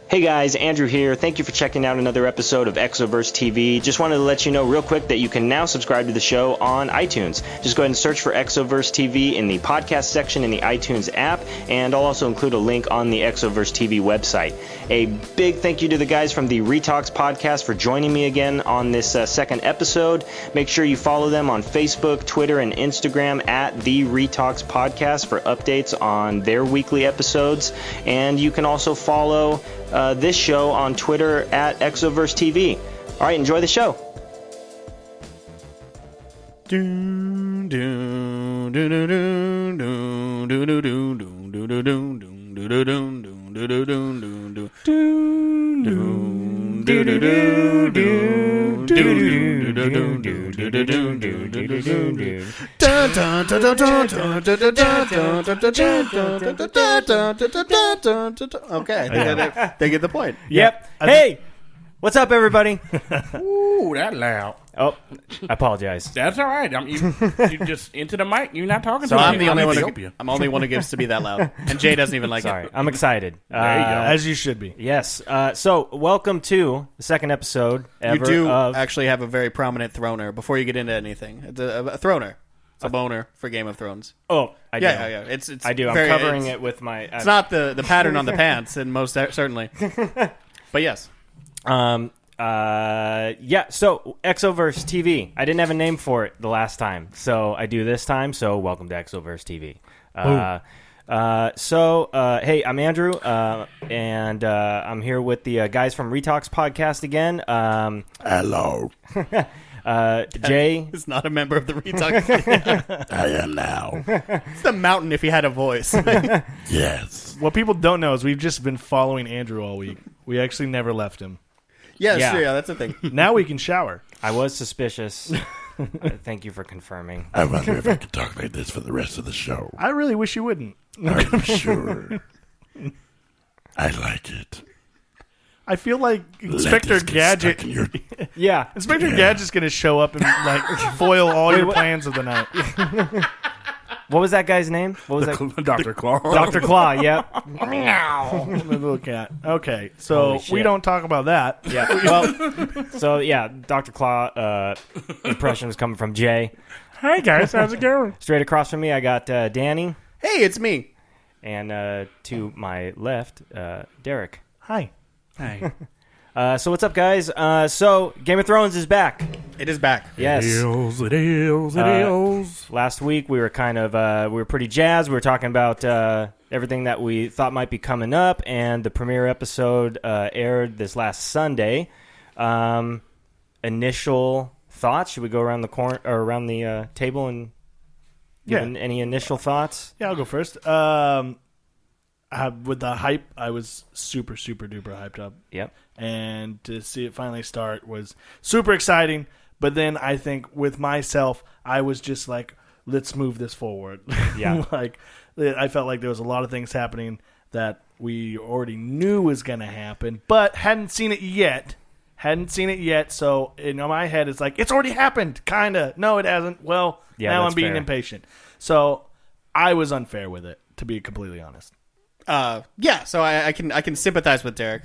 Hey guys, Andrew here. Thank you for checking out another episode of Exoverse TV. Just wanted to let you know real quick that you can now subscribe to the show on iTunes. Just go ahead and search for Exoverse TV in the podcast section in the iTunes app, and I'll also include a link on the Exoverse TV website. A big thank you to the guys from the Retalks podcast for joining me again on this second episode. Make sure you follow them on Facebook, Twitter, and Instagram at the Retalks podcast for updates on their weekly episodes. And you can also follow this show on Twitter at Exoverse TV. All right, enjoy the show. Okay, they get the point. Yep. Hey, what's up, everybody? Ooh, that loud. Oh, I apologize. That's all right. You just into the mic. You're not talking So to I'm me. the only I one. need to Who, help you. I'm the only one who gets to be that loud, and Jay doesn't even like Sorry, it. I'm excited. There you go. As you should be. Yes. So, welcome to the second episode You ever do of... actually have a very prominent throner. Before you get into anything, it's a throner. It's a boner for Game of Thrones. Oh, I do. Yeah. It's I do. I'm very- covering it's- it with my... It's not the pattern on the pants, and most certainly. But yes, Yeah, so Exoverse TV. I didn't have a name for it the last time, so I do this time. So welcome to Exoverse TV. Hey, I'm Andrew, and I'm here with the guys from Retalks podcast again. Hello, Jay. it's not a member of the Retalk. I am now. It's the mountain if he had a voice. Yes. What people don't know is we've just been following Andrew all week. We actually never left him. Yes, Yeah. yeah, that's the thing. Now we can shower. I was suspicious. Thank you for confirming. I wonder if I could talk like this for the rest of the show. I really wish you wouldn't. I'm sure. I like it. I feel like Inspector Lettuce gets Gadget. stuck in your- Yeah. Inspector Gadget's going to show up and like foil all your what? plans of the night. What was that guy's name? What was that? Dr. Claw. Dr. Claw, yep. The little cat. Okay, so Holy shit. we don't talk about that. Yeah. Well, so yeah, Dr. Claw impression was coming from Jay. Hey, guys. How's it going? Straight across from me, I got Danny, Hey, it's me. and to my left, Derek. Hi. Hey. So what's up, guys? So Game of Thrones is back. It is back. Yes. It is. Last week we were kind of we were pretty jazzed. We were talking about everything that we thought might be coming up, and the premiere episode aired this last Sunday. Initial thoughts? Should we go around the corner or around the table and give any initial thoughts? Yeah, I'll go first. With the hype, I was super, super duper hyped up. Yep. And to see it finally start was super exciting. But then I think with myself, I was just like, let's move this forward. Yeah. Like, I felt like there was a lot of things happening that we already knew was going to happen, but hadn't seen it yet. So in my head, it's like, it's already happened, kind of. No, it hasn't. Well, Yeah, now that's I'm being fair. impatient. So I was unfair with it, to be completely honest. Yeah, so I can sympathize with Derek.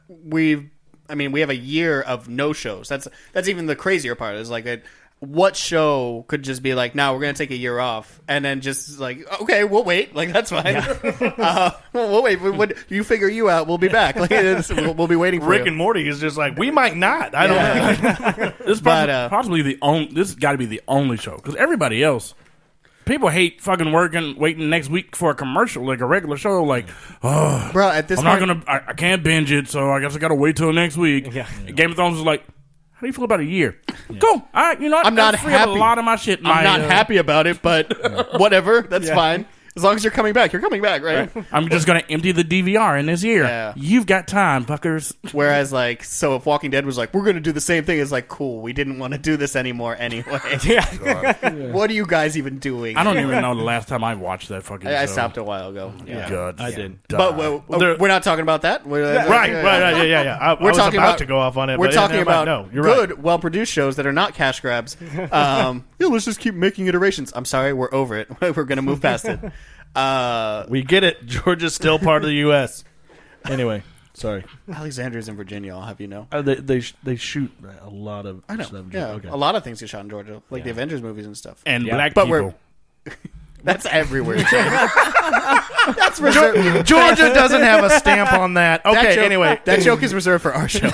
We have a year of no shows. That's even the crazier part. Is like what show could just be like, no, we're gonna take a year off, and then just like, okay, we'll wait. Like that's fine. We'll wait. When you figure you out, we'll be back. Like we'll be waiting for Rick you. and Morty is just like, we might not. I don't know. This is But, possibly the only. This has got to be the only show because everybody else, people hate fucking waiting next week for a commercial like a regular show. Like, oh, Bro, at this I'm point, not gonna. I can't binge it, so I guess I gotta wait till next week. Yeah. Game of Thrones is like, how do you feel about a year? Cool. All right, you know what? I'm not I'll free up happy. a lot of my shit. I'm not happy about it, but whatever. That's fine. As long as you're coming back, right? I'm just gonna empty the DVR in this year. Yeah. You've got time, fuckers. Whereas, like, so if Walking Dead was like, we're going to do the same thing, it's like, cool, we didn't want to do this anymore anyway. What are you guys even doing? I don't even know the last time I watched that fucking show. I stopped a while ago. Yeah. God, I did. But we're not talking about that. Right. Yeah. I was talking about about- to go off on it. We're but talking never mind. about no, you're right. good, well-produced shows that are not cash grabs. Let's just keep making iterations. I'm sorry, we're over it. We're going to move past it. We get it. Georgia's still part of the U.S. Anyway. Sorry. Alexandria's in Virginia. I'll have you know. They shoot a lot of I know. stuff. Yeah, Okay. a lot of things get shot in Georgia, like the Avengers movies and stuff. And Yeah. black But people. That's everywhere. That's reserved. Georgia doesn't have a stamp on that. Okay, That joke, anyway. that joke is reserved for our show.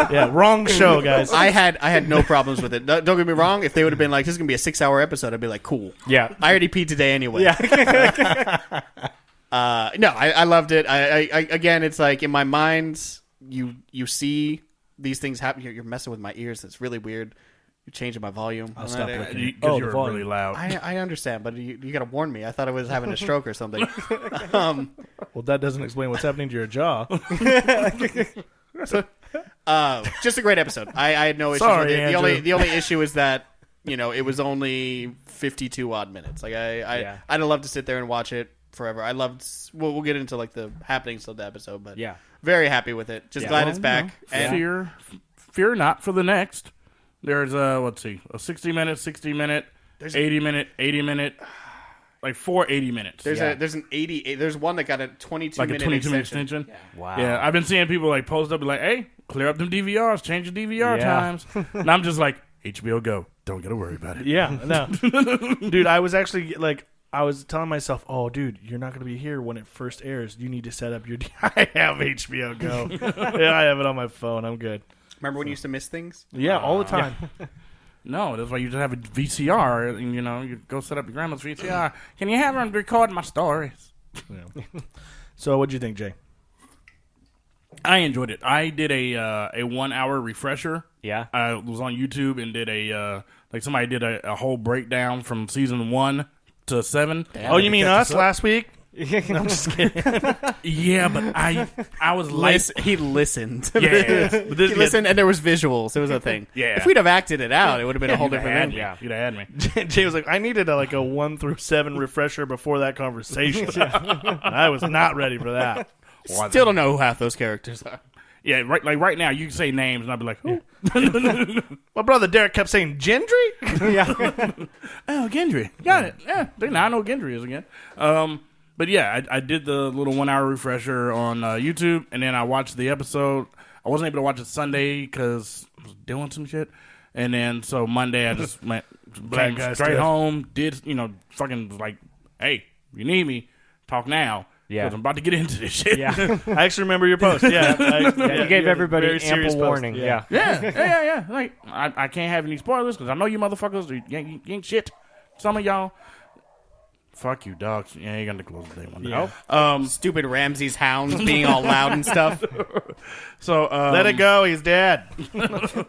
Yeah, wrong show, guys. I had no problems with it. Don't get me wrong. If they would have been like, "This is gonna be a 6-hour episode," I'd be like, "Cool." Yeah. I already peed today anyway. Yeah. No, I loved it. I again, it's like in my mind, you see these things happen. You're messing with my ears. It's really weird. You're changing my volume. I'll stop looking. Because Oh, you the were volume. really loud. I understand, but you got to warn me. I thought I was having a stroke or something. Well, that doesn't explain what's happening to your jaw. Just a great episode. I had no issues Sorry, with it. Andrew. The only issue is that it was only 52 odd minutes. Like Yeah. I'd love to sit there and watch it forever. I loved. We'll get into like the happenings of the episode, but Yeah. very happy with it. Just glad it's back. And Fear not for the next. There's a 60-minute, 60-minute, 80-minute, 80-minute, like 4 80-minutes. there's Yeah. there's an 80. There's one that got a 22 like a minute 22-minute extension. extension. Wow. Yeah, I've been seeing people like post up and like, "Hey, clear up them DVRs, change the DVR Yeah. times." And I'm just like, HBO Go, don't gotta worry about it. Yeah, no. Dude, I was actually like, I was telling myself, oh, dude, you're not going to be here when it first airs. You need to set up your... I have HBO Go. Yeah, I have it on my phone. I'm good. Remember when you used to miss things? Yeah, all the time. No, that's why you just have a VCR, and you go set up your grandma's VCR. Can you have her record my stories? Yeah. So what'd you think, Jay? I enjoyed it. I did a 1 hour refresher. Yeah. I was on YouTube and did somebody did a whole breakdown from season 1 to 7. Oh, you mean us last week? I'm just kidding. Yeah, but I was like, He listened. yeah, He listened, and there was visuals. It was a thing. Yeah. If we'd have acted it out, it would have been a whole you'd have different had thing. me. Yeah. You'd have had me. Jay was like, I needed a 1 through 7 refresher before that conversation. I was not ready for that. Still don't know who half those characters are. Yeah, right now you can say names and I'd be like, who? My brother Derek kept saying Gendry. Oh, Gendry. Got it. Yeah, now I know who Gendry is again. But yeah, I did the little 1 hour refresher on YouTube, and then I watched the episode. I wasn't able to watch it Sunday because I was doing some shit. And then so Monday I just went Black came guy straight stuff. home, did, fucking was like, hey, you need me, talk now. Yeah. Because I'm about to get into this shit. Yeah. I actually remember your post. Yeah, You gave had a everybody very serious ample post. warning. Yeah. Yeah. Like, I can't have any spoilers because I know you motherfuckers, you ain't shit. Some of y'all, fuck you, dogs. Yeah, you're going to close the day one day. Yeah. Stupid Ramsey's hounds being all loud and stuff. So, Let it go. He's dead.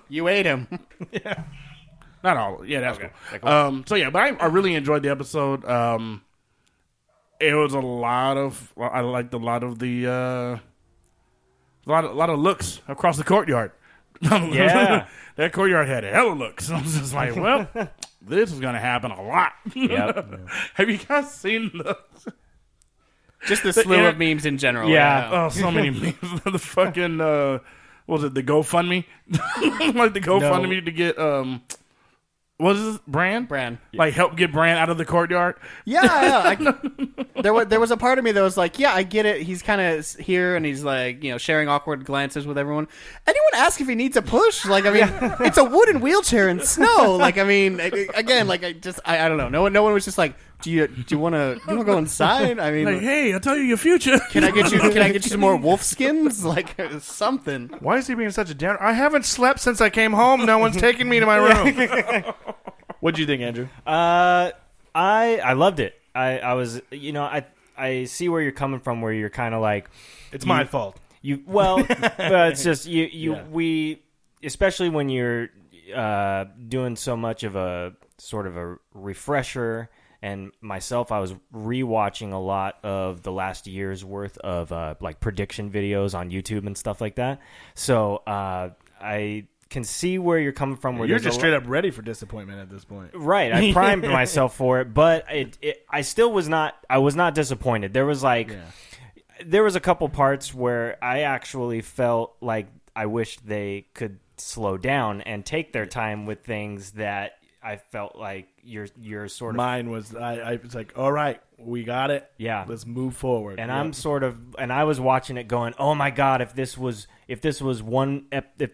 You ate him. not all. Yeah, that's cool. So yeah, but I really enjoyed the episode. It was a lot of. I liked a lot of the. A lot of looks across the courtyard. Yeah. That courtyard had a hell of looks. I was just like, well, this is gonna happen a lot. Yep. Have you guys seen the? Just the slew of memes in general. Yeah. Oh, so many memes. The fucking what was it, the GoFundMe? Like the GoFundMe to get what is this? Bran? Like help get Bran out of the courtyard. Yeah. There was a part of me that was like, yeah, I get it. He's kind of here and he's like, sharing awkward glances with everyone. Anyone ask if he needs a push? Like, I mean, it's a wooden wheelchair in snow. Like, I mean, again, like I don't know. No one was just like, do you want to go inside? I mean, Like, hey, I'll tell you your future. can I get you some more wolf skins? Like something. Why is he being such a downer? I haven't slept since I came home. No one's taking me to my room. What'd you think, Andrew? I loved it. I was, I see where you're coming from, where you're kind of like, It's my fault. it's just we, especially when you're doing so much of a sort of a refresher. And myself, I was rewatching a lot of the last year's worth of like prediction videos on YouTube and stuff like that. So I can see where you're coming from. Where You're there's just straight up ready for disappointment at this point. right. I primed myself for it, but I still was not. I was not disappointed. There was there was a couple parts where I actually felt like I wished they could slow down and take their time with things that I felt like you're sort of Mine was I was like, all right, we got it. Yeah. Let's move forward. and Yeah. I was watching it going, oh my god, if the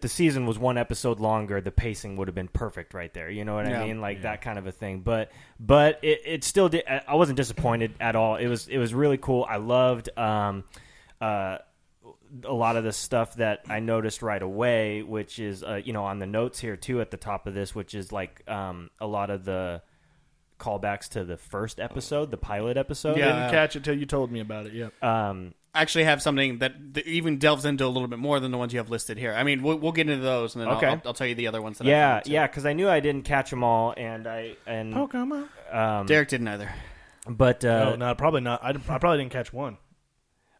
season was one episode longer, the pacing would have been perfect right there. You know what I mean? Like that kind of a thing. But it still did. I wasn't disappointed at all. It was really cool. I loved a lot of the stuff that I noticed right away, which is on the notes here too at the top of this, which is like a lot of the callbacks to the first episode, the pilot episode. I didn't catch it till you told me about it. Yeah. I actually have something that even delves into a little bit more than the ones you have listed here. I mean, we'll get into those, and then Okay. I'll tell you the other ones. That Yeah, I found, too. because I knew I didn't catch them all, and Pokemon. Derek didn't either. but No, probably not. I probably didn't catch one.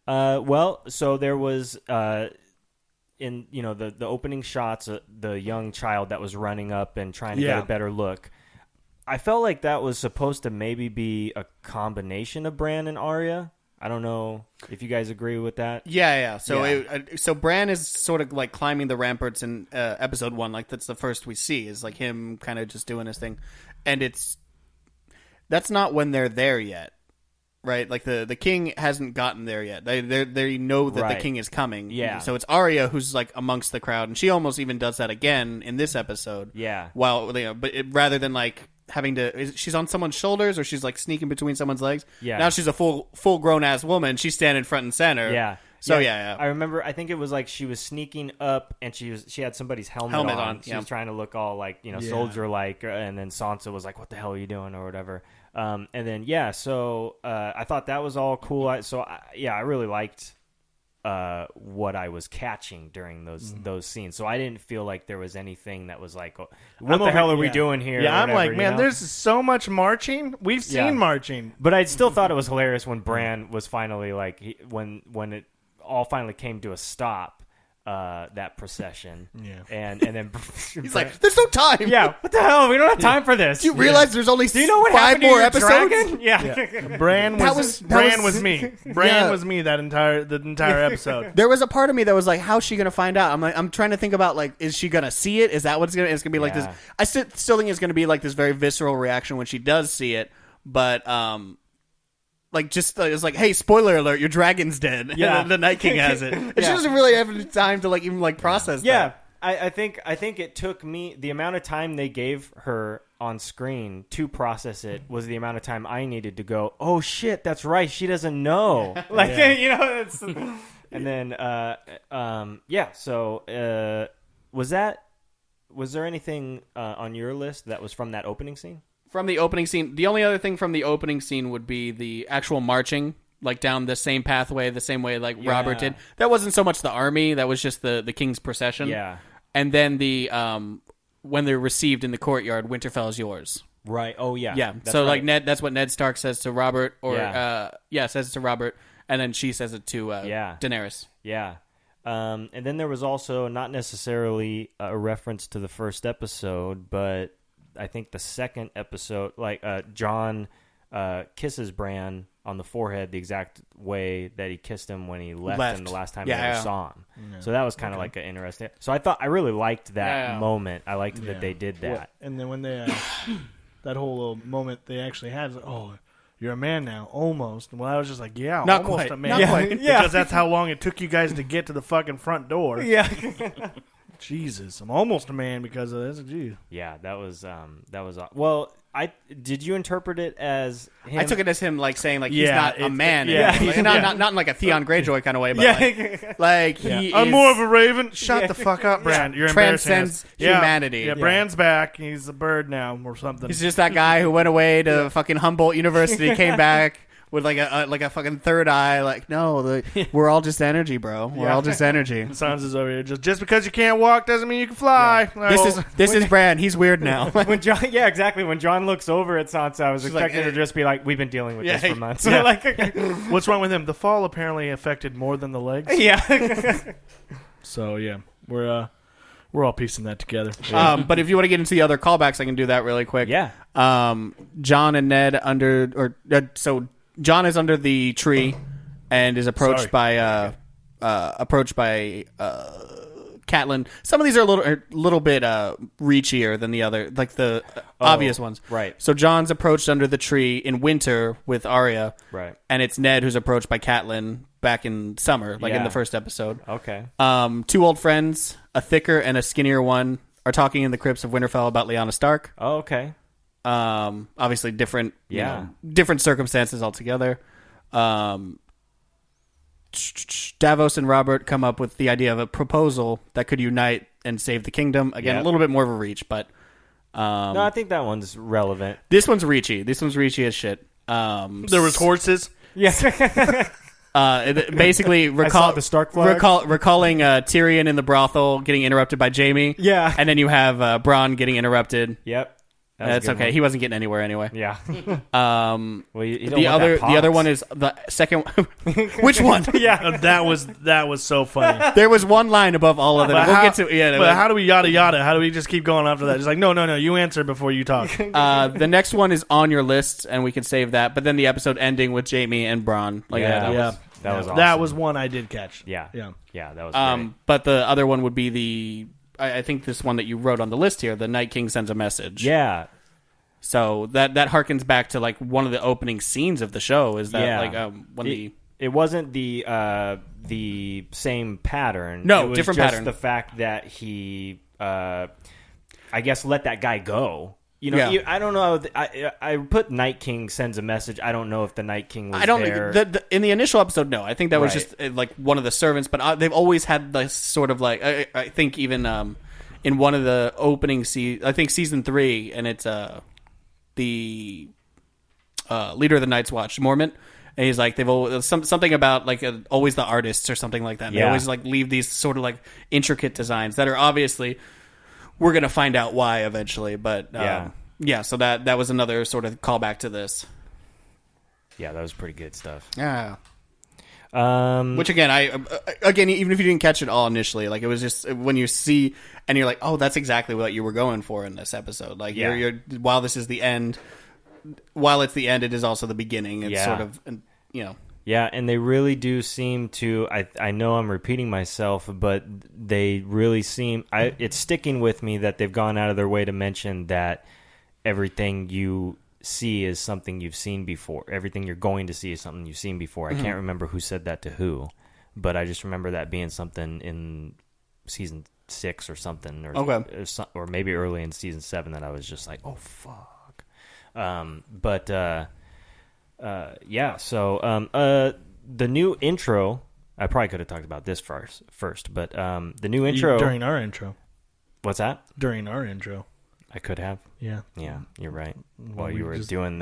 well, so there was in the opening shots, the young child that was running up and trying to get Yeah. a better look. I felt like that was supposed to maybe be a combination of Bran and Arya. I don't know if you guys agree with that. Yeah. So Yeah. so Bran is sort of like climbing the ramparts in episode 1. Like that's the first we see is like him kind of just doing his thing, and that's not when they're there yet, right? Like the king hasn't gotten there yet. They know that the Right. king is coming. Yeah. So it's Arya who's like amongst the crowd, and she almost even does that again in this episode. Yeah. While rather than like having to, she's on someone's shoulders or she's like sneaking between someone's legs. Yeah. Now she's a full grown ass woman. She's standing front and center. Yeah. So yeah. I remember. I think it was like she was sneaking up, and she had somebody's helmet on. She yeah. was trying to look all like soldier like, and then Sansa was like, "What the hell are you doing?" or whatever. And then so I thought that was all cool. I really liked what I was catching during those scenes. So I didn't feel like there was anything that was like, "What the hell are we doing here?" Yeah, or I'm whatever, like, you man, know? there's so much marching. We've seen Yeah. marching. But I still thought it was hilarious when Bran was finally like when it all finally came to a stop, that procession. Yeah. And then He's like, "There's no time." yeah, what the hell? We don't have time for this. Do you realize there's only Do you know what 5 happened to more your episodes? dragon? Yeah. Bran was That was me. Bran Yeah. was me the entire episode. There was a part of me that was like, "How's she gonna find out?" I'm trying to think about like, is she gonna see it? Is that what's gonna? It's gonna be like this. Yeah. I still think it's gonna be like this very visceral reaction when she does see it, but like just it's like, hey, spoiler alert, your dragon's dead. Yeah. And the Night King has it. And she Yeah. doesn't really have any time to like even like process. Yeah. that. I think it took me the amount of time they gave her on screen to process it was the amount of time I needed to go, oh shit, that's right, she doesn't know. Like it's and then so was there anything on your list that was from that opening scene? From the opening scene, the only other thing from the opening scene would be the actual marching, like down the same pathway, the same way like Robert did. That wasn't so much the army; that was just the king's procession. Yeah. And then the when they're received in the courtyard, Winterfell is yours. Right. Oh yeah. Yeah. That's So right. like Ned, that's what Ned Stark says to Robert, or Yeah. says it to Robert, and then she says it to Daenerys. Yeah. And then there was also not necessarily a reference to the first episode, but I think the second episode, like Jon kisses Bran on the forehead the exact way that he kissed him when he left him the last time he ever saw him. Yeah. So that was kind of like an interesting. So I really liked that moment. I liked that they did that. Well, and then when they that whole little moment they actually had, was like, oh, you're a man now, almost. Well, I was just like, yeah, Not almost quite. a man. Not quite. Yeah. Because that's how long it took you guys to get to the fucking front door. Yeah. Jesus, I'm almost a man because of this. Jeez. Yeah, that was well. Did you interpret it as him? I took it as him like saying like he's Yeah, not a it's- man. yeah. Like, not in like a Theon Greyjoy kind of way, but like he I'm is, more of a raven. Shut the fuck up, Bran. You're embarrassing transcends us. humanity. Yeah, Bran's back. He's a bird now or something. He's just that guy who went away to fucking Humboldt University, came back with like a fucking third eye. Like, no, we're all just energy, bro. We're all just energy. Sansa's over here. Just because you can't walk doesn't mean you can fly. This is Bran. He's weird now. when John, yeah, exactly. When John looks over at Sansa, I was She's like, expecting her to just be like, "We've been dealing with this for months." yeah. Like, What's wrong with him? The fall apparently affected more than the legs. yeah. So yeah, we're all piecing that together. But if you want to get into the other callbacks, I can do that really quick. Yeah. John and Ned so John is under the tree and is approached by Catelyn. Some of these are a little bit reachier than the other, like the obvious ones. right. So Jon's approached under the tree in winter with Arya, Right. and it's Ned who's approached by Catelyn back in summer, like in Yeah. the first episode. Okay. Two old friends, a thicker and a skinnier one, are talking in the crypts of Winterfell about Lyanna Stark. Oh, okay. Obviously different, Yeah. different circumstances altogether. Davos and Robert come up with the idea of a proposal that could unite and save the kingdom. Again, Yep. a little bit more of a reach, but No, I think that one's relevant. this one's reachy. This one's reachy as shit. There was horses. Yeah. Basically, saw the Stark flag. recalling Tyrion in the brothel getting interrupted by Jaime. Yeah. And then you have Bronn getting interrupted. Yep. That was a That's good okay. one. He wasn't getting anywhere anyway. Yeah. Well, Well, you don't the want other that the other pox. one is the second. Which one? Yeah. That was so funny. There was one line above all of them. But We'll how, get to but how do we yada yada? How do we just keep going after that? Just like no, you answer before you talk. The next one is on your list, and we can save that. But then the episode ending with Jaime and Bronn. Like Yeah. that. Yeah. That was awesome. That was one I did catch. Yeah. Yeah. Yeah, that was great. But the other one would be the. I think this one that you wrote on the list here. The Night King sends a message. Yeah. So that harkens back to like one of the opening scenes of the show. Is that Yeah. like when It wasn't the same pattern. No, it was different just pattern. The fact that he, I guess, let that guy go. You know, Yeah. I don't know. I put Night King sends a message. I don't know if the Night King was I don't there. in the initial episode. No, I think that was Right. just like one of the servants. But they've always had this sort of like I think even in one of the opening I think season 3, and it's the leader of the Night's Watch, Mormont. And he's like, they've always, something about like always the artists or something like that. And They Yeah. always like leave these sort of like intricate designs that are obviously we're gonna find out why eventually. But yeah. So that was another sort of callback to this. Yeah, that was pretty good stuff. Yeah. Um, Which again, again, even if you didn't catch it all initially, like it was just when you see and you're like, oh, that's exactly what you were going for in this episode. Like Yeah. you're while this is the end, while it's the end, it is also the beginning. It's Yeah. sort of Yeah, and they really do seem to. I know I'm repeating myself, but they really seem. It's sticking with me that they've gone out of their way to mention that everything you see is something you've seen before. Everything you're going to see is something you've seen before. I can't remember who said that to who, but I just remember that being something in season 6 or something, or maybe early in season 7 that I was just like, oh fuck. Yeah. So the new intro. I probably could have talked about this first, but the new intro During our intro. What's that? During our intro. I could have. Yeah. Yeah, you're right. While we you were just- doing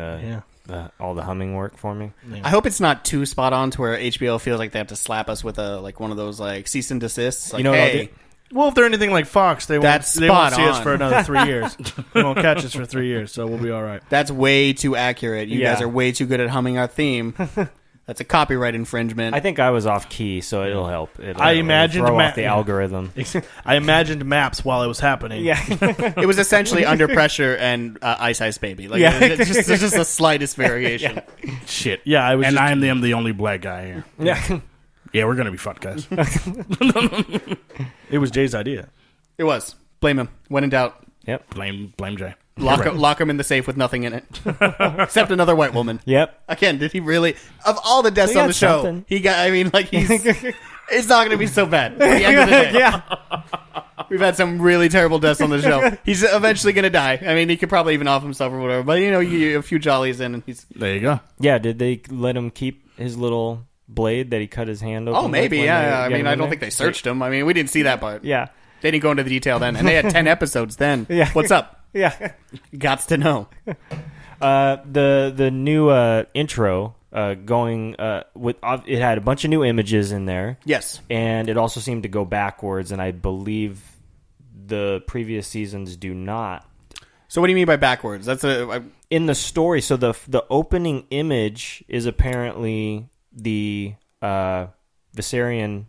all the humming work for me. I hope it's not too spot on to where HBO feels like they have to slap us with one of those like cease and desists. Like, You know what I'll hey, do? Well, if they're anything like Fox, they won't That's see us spot for on. another 3 years. They won't catch us for 3 years, so we'll be all right. that's way too accurate. You Yeah. guys are way too good at humming our theme. That's a copyright infringement. I think I was off key, so it'll help. I imagined throw Ma- off the algorithm. I imagined maps while it was happening. Yeah. It was essentially Under Pressure and Ice Ice Baby. Like, Yeah. it's just the slightest variation. Shit. Yeah, I was And just... I am the only black guy here. Yeah. Yeah, we're gonna be fucked, guys. It was Jay's idea. It was. Blame him. When in doubt, Yep. Blame Jay. lock him in the safe with nothing in it, except another white woman. Yep. Again, did he really? Of all the deaths He on got the show, something. he got. I mean, like he's. It's not going to be so bad. At the end of the day, Yeah. we've had some really terrible deaths on the show. He's eventually going to die. I mean, he could probably even off himself or whatever. But you a few jollies in, and he's. There you go. Yeah. Did they let him keep his little blade that he cut his hand open? Oh, maybe. with when Yeah. they I got mean, him I in don't there? think they searched him. I mean, we didn't see that part. Yeah. They didn't go into the detail then, and they had 10 episodes then. Yeah. What's up? Yeah. Gots to know. The new intro going with it had a bunch of new images in there. Yes. And it also seemed to go backwards, and I believe the previous seasons do not. So what do you mean by backwards? That's In the story, so the opening image is apparently the Viserion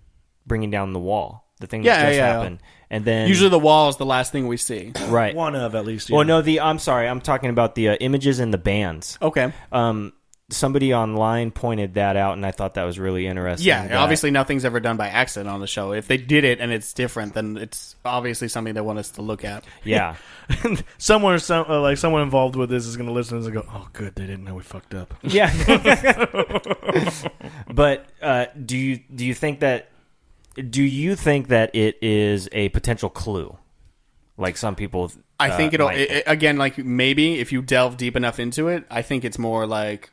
bringing down the wall. The thing that just happened. And then usually the wall is the last thing we see. right. One of, at least. Well, yeah. no, I'm sorry. I'm talking about the images and the bands. Okay. somebody online pointed that out, and I thought that was really interesting. Yeah, that- obviously nothing's ever done by accident on the show. If they did it and it's different, then it's obviously something they want us to look at. Yeah. someone involved with this is going to listen to this and go, "Oh, good, they didn't know we fucked up." Yeah. But do you think that it is a potential clue? Like some people I think it'll might think. again, like maybe if you delve deep enough into it, I think it's more like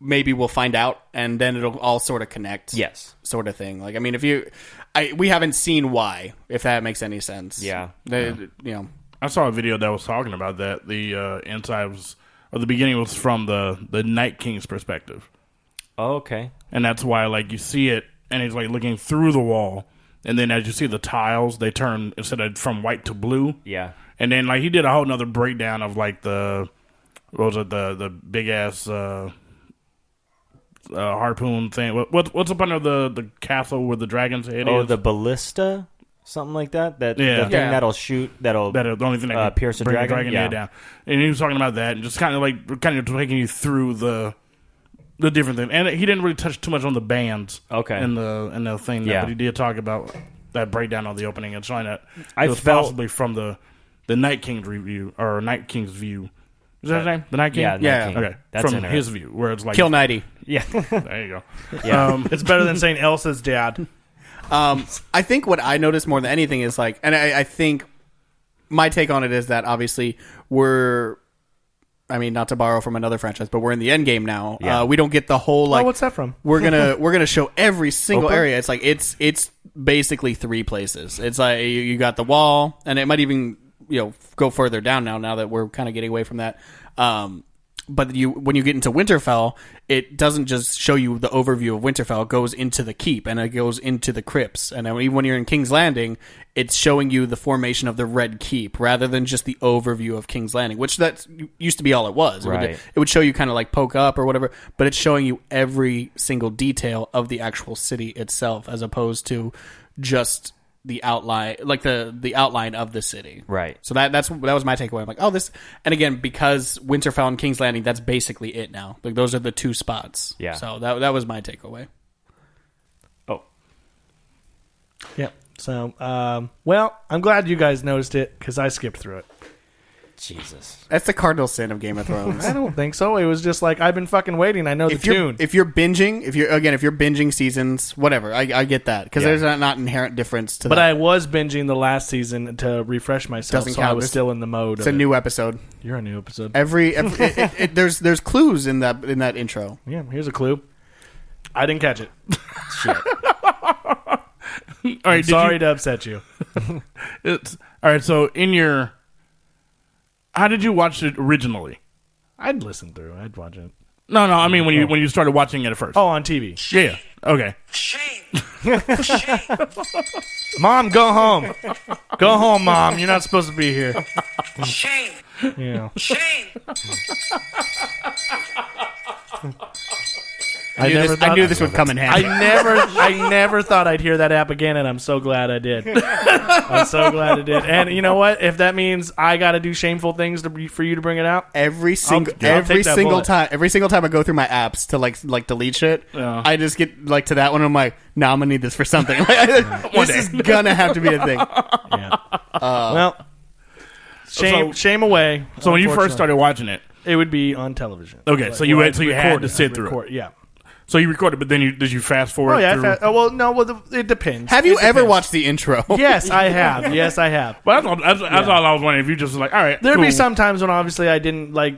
maybe we'll find out and then it'll all sort of connect. Yes. Sort of thing. Like I mean, we haven't seen why, if that makes any sense. Yeah. You know. I saw a video that was talking about that. The inside was, or the beginning was from the Night King's perspective, Oh, okay. and that's why like you see it, and he's like looking through the wall, and then as you see the tiles, they turn instead of from white to blue. Yeah. And then like he did a whole nother breakdown of like the big ass harpoon thing. What's up under the castle where the dragon's head Oh, is? the ballista, something like that. The Yeah. thing Yeah. that'll shoot. That'll the only thing that can pierce a bring dragon? the dragon Yeah. head down. And he was talking about that and just kind of taking you through the different thing. And he didn't really touch too much on the bands. Okay. In the thing, Yeah. but he did talk about that breakdown of the opening and showing that I it was felt- possibly from the Night King's review or Night King's view. Is that his name? The Night King? Yeah, Night Yeah. King. Okay. That's from interesting. his view, where it's like Kill 90. Yeah. There you go. Yeah. It's better than saying Elsa's dad. I think what I noticed more than anything is like, and I think my take on it is that obviously not to borrow from another franchise, but we're in the end game now. Yeah. We don't get the whole like. Oh, what's that from? We're gonna show every single Opa? area. It's like it's basically three places. It's like you got the wall, and it might even go further down now that we're kind of getting away from that. But when you get into Winterfell, it doesn't just show you the overview of Winterfell. It goes into the keep and it goes into the crypts. And even when you're in King's Landing, it's showing you the formation of the Red Keep rather than just the overview of King's Landing, which that used to be all it was. Right. It would show you kind of like poke up or whatever, but it's showing you every single detail of the actual city itself as opposed to just the outline, like the outline of the city. Right. So that was my takeaway. I'm like, oh, this, and again, because Winterfell and King's Landing, that's basically it now. Like those are the two spots. Yeah. So that was my takeaway. Oh. Yeah. So, well, I'm glad you guys noticed it because I skipped through it. Jesus. That's the cardinal sin of Game of Thrones. I don't think so. It was just like I've been fucking waiting. I know the tune. If you're binging seasons, whatever, I get that because Yeah. there's not inherent difference to But that. I was binging the last season to refresh myself, Doesn't so I count. was It's- still in the mode. it's of a it. new episode. You're a new episode. There's clues in that intro. Yeah, here's a clue. I didn't catch it. Shit. All right, Sorry to upset you. all right. So how did you watch it originally? I'd listen through. I'd watch it. No. I mean when you started watching it at first. Oh, on TV. Yeah. Okay. Mom, go home. Go home, Mom. You're not supposed to be here. Shame! Yeah. Shame! I knew this would come in handy. I never thought I'd hear that app again, and I'm so glad I did. I'm so glad I did. And you know what? If that means I got to do shameful things for you to bring it out, Every single I'll take that bullet. time I go through my apps to like delete shit, Yeah. I just get like to that one. I'm like, nah, I'm gonna need this for something. This is gonna have to be a thing. yeah. Well, shame, So- shame away. So when you first unfortunately. started watching it, it would be on television. Okay, so you Well, had- so you had recorded. to sit I'd through it. record- Yeah. so you recorded, but then did you fast forward? Oh yeah. through? It depends. Have you It ever depends. watched the intro? Yes, I have. Yes, I have. Well, that's all I was wondering. If you just was like, all right, There'd be cool. some times when obviously I didn't like.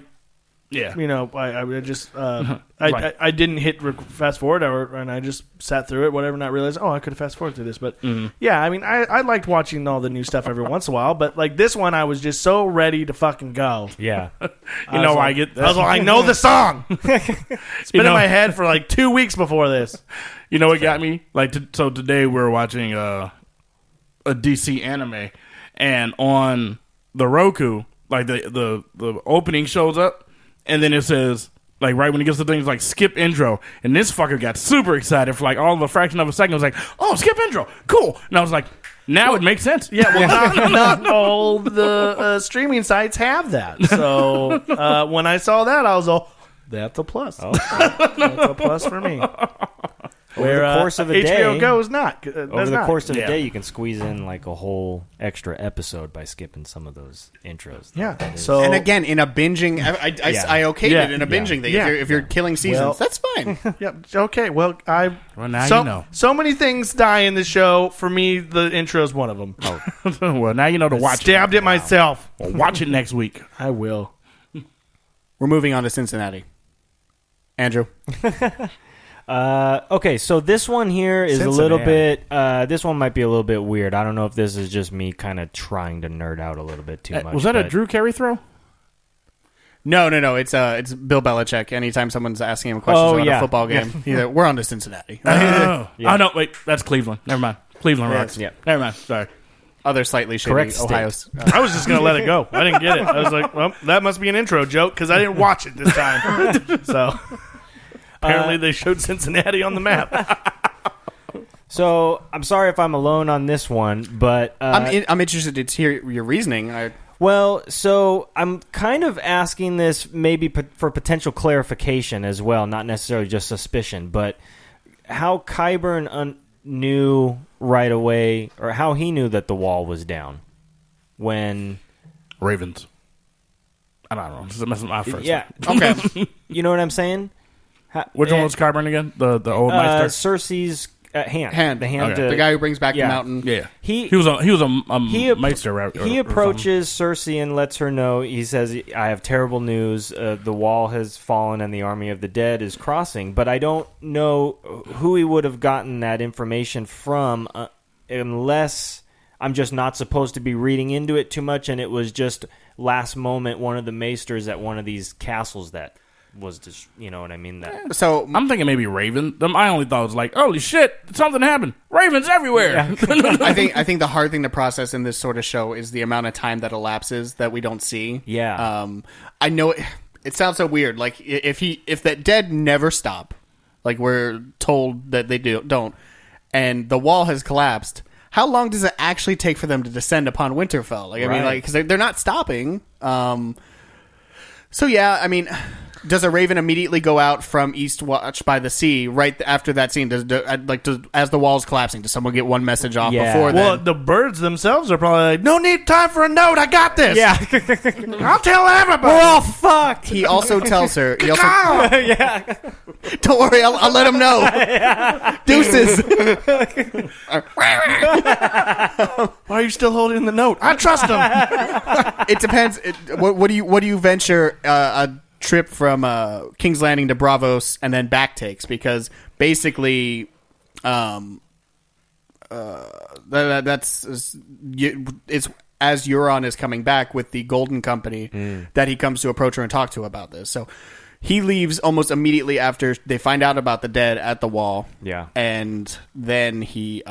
Yeah. You know, I would just Right. I didn't hit fast forward, and I just sat through it, whatever, not realize, I could have fast forwarded through this. But yeah, I mean, I liked watching all the new stuff every once in a while, but like this one, I was just so ready to fucking go. Yeah. You know, I get that. I was like, I know the song. It's been in my head for like 2 weeks before this. You know what got me? Like, so today we were watching a DC anime, and on the Roku, like the opening shows up, and then it says, like, right when it gets to things like skip intro, and this fucker got super excited for like all of a fraction of a second. I was like, oh, skip intro, cool. And I was like, now it makes sense. Yeah, well, not all the streaming sites have that. So when I saw that, I was all, That's a plus. Oh, That's a plus for me. Where the course of a HBO day- Go is not. over the course of the day, you can squeeze in like a whole extra episode by skipping some of those intros. Yeah. That is- So And again, in a binging, I okayed Yeah. it in a binging thing. Yeah. If you're killing seasons, Well- that's fine. yeah. Okay. Well, Well, now so, you know. so many things die in the show. For me, the intro is one of them. Well, now you know to watch Stabbed it myself. Well, watch it next week. I will. We're moving on to Cincinnati. Andrew. Okay, so this one here is a little Cincinnati. bit. This one might be a little bit weird. I don't know if this is just me kind of trying to nerd out a little bit too much. Was that a but- Drew Carey throw? No. It's Bill Belichick. Anytime someone's asking him questions Oh, about yeah. a football game, we're on to Cincinnati. Oh. Yeah. Oh, no, wait. That's Cleveland. Never mind. Cleveland Rocks. Yeah. Never mind. Sorry. Other slightly shady Correct state. Ohio's. I was just gonna let it go. I didn't get it. I was like, well, that must be an intro joke because I didn't watch it this time. So apparently they showed Cincinnati on the map. So I'm sorry if I'm alone on this one, but I'm interested to hear your reasoning. well, so I'm kind of asking this maybe for potential clarification as well, not necessarily just suspicion, but how Qyburn knew right away, or how he knew that the wall was down when. Ravens. I don't know. This is my first. Yeah, Okay. you know what I'm saying? Which one was Clyburn again? The old Meister. Cersei's hand. Hand. The hand. Okay. The guy who brings back Yeah. the mountain. Yeah. He was a he Meister. Right? He approaches Cersei and lets her know. He says, "I have terrible news. The wall has fallen and the army of the dead is crossing." But I don't know who he would have gotten that information from, unless I'm just not supposed to be reading into it too much. And it was just last moment one of the maesters at one of these castles that was just, you know what I mean? That So I'm thinking maybe Raven. I only thought it was like, holy shit, something happened. Ravens everywhere. I think the hard thing to process in this sort of show is the amount of time that elapses that we don't see. Yeah. I know it sounds so weird. Like if that dead never stop, like we're told that they don't, and the wall has collapsed. How long does it actually take for them to descend upon Winterfell? Like I mean, Right. like because they're not stopping. So yeah, I mean. Does a raven immediately go out from Eastwatch by the sea right after that scene? Does as the wall's collapsing, does someone get one message off Yeah. before Well, then? the birds themselves are probably like, no need time for a note. I got this. yeah. I'll tell everybody. We're all fucked. He also tells her. He also, Yeah. don't worry, I'll let him know. Deuces. Why are you still holding the note? I trust them. It depends. What do you venture a trip from King's Landing to Bravos and then back takes? Because basically, that's it's as Euron is coming back with the Golden Company that he comes to approach her and talk to about this. So he leaves almost immediately after they find out about the dead at the wall. Yeah. And then he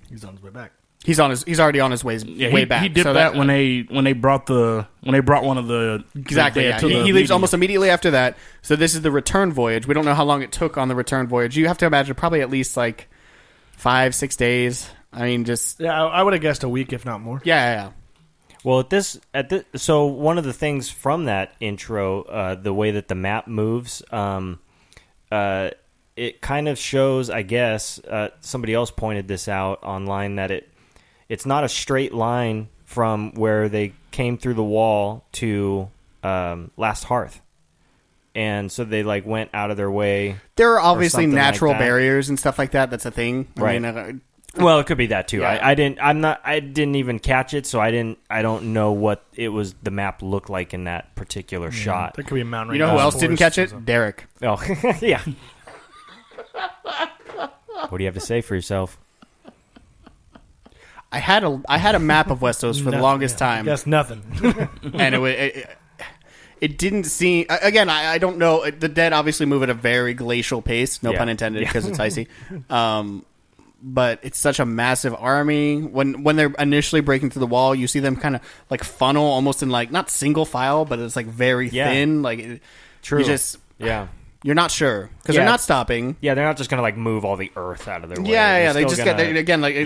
He's on his way back. he's already on his way back. He did So that when they brought one of the Exactly. the Yeah. dead to the He leaves meeting. almost immediately after that. So this is the return voyage. We don't know how long it took on the return voyage. You have to imagine probably at least like 5-6 days. I mean, just Yeah, I would have guessed a week, if not more. yeah. Well, so one of the things from that intro, the way that the map moves, it kind of shows, I guess, somebody else pointed this out online, that it's not a straight line from where they came through the wall to Last Hearth. And so they like went out of their way. There are obviously something like natural that. barriers and stuff like that. That's a thing. Right. I mean, Well, it could be that too. Yeah. I didn't even catch it, so I don't know what it was. The map looked like in that particular shot. There could be a mountain. you know who range else didn't catch forest. it? Derek. Oh, yeah. What do you have to say for yourself? I had a map of Westeros for the Nothing, longest yeah. time, Guess nothing. and it didn't seem. Again, I don't know. The dead obviously move at a very glacial pace. No Yeah. pun intended, because it's icy. But it's such a massive army. When they're initially breaking through the wall, you see them kind of like funnel, almost in like not single file, but it's like very Yeah. thin. Like True. You just Yeah. you're not sure because Yeah. they're not stopping. Yeah, they're not just gonna like move all the earth out of their way. Yeah, They're they still just gonna- get again like yeah.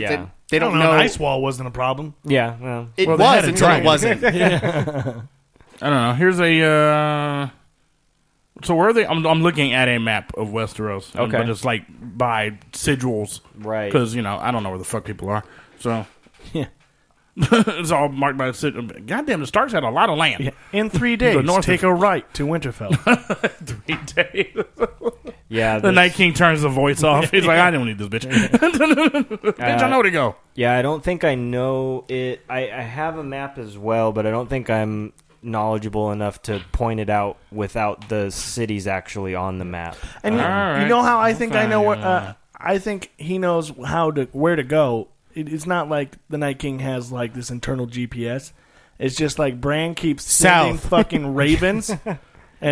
they I don't don't know. know. An ice wall wasn't a problem. Yeah, well, It Well, they was had a until it dragon. wasn't. I don't know. Here's a So where are they? I'm looking at a map of Westeros. Okay. But it's like by sigils. Right. Because, I don't know where the fuck people are. So Yeah. it's all marked by sigil. Goddamn, the Starks had a lot of land. Yeah. In 3 days, north take of- a right to Winterfell. 3 days. Yeah, The Night King turns the voice off. He's like, I don't need this bitch. Bitch, I know where to go. Yeah, I don't think I know it. I have a map as well, but I don't think I'm knowledgeable enough to point it out without the cities actually on the map. And you right. know how I think I know Fine. what I think he knows where to go. It's not like the Night King has like this internal GPS. It's just like Bran keeps sending South. fucking ravens, and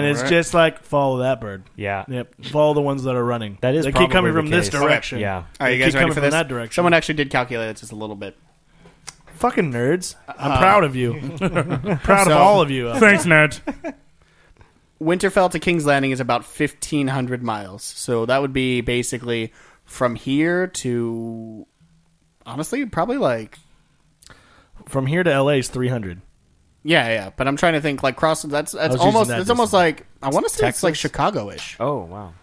it's Alright. just like follow that bird. Yeah. Yep, follow the ones that are running. That is they keep coming probably from the this case. direction. Yeah. All right, you They guys keep ready coming for from this? that direction. Someone actually did calculate it just a little bit. Fucking nerds. I'm proud of you. Proud So- of all of you. Thanks, nerd. Winterfell to King's Landing is about 1,500 miles. So that would be basically from here to, honestly, probably like, From here to LA is 300. yeah. But I'm trying to think like cross. That's was almost. using that It's almost distance. like I want to say it's like Texas? Chicago-ish. Oh, wow.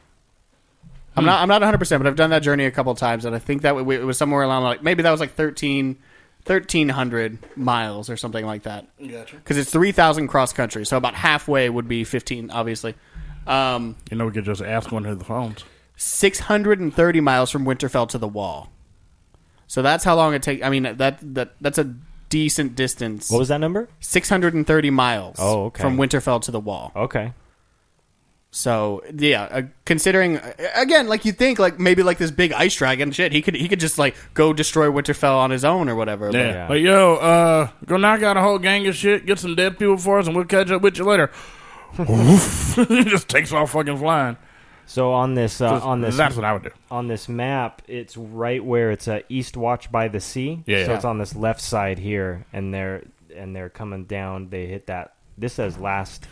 I'm not 100, percent but I've done that journey a couple of times, and I think that it was somewhere around like maybe that was like 1,300 miles or something like that. Gotcha. Because it's 3,000 cross country, so about halfway would be 15, obviously. We could just ask one of the phones. 630 miles from Winterfell to the Wall. So that's how long it takes. I mean, that's a decent distance. What was that number? 630 miles. Oh, okay. From Winterfell to the Wall. Okay. So yeah, considering again, like you think, like maybe like this big ice dragon shit, he could just like go destroy Winterfell on his own or whatever. Yeah. Yeah. But go knock out a whole gang of shit, get some dead people for us, and we'll catch up with you later. He just takes off fucking flying. So on this That's what I would do. on this map, it's right where it's East Watch by the Sea. Yeah. So it's on this left side here, and they're coming down. They hit that. This says Last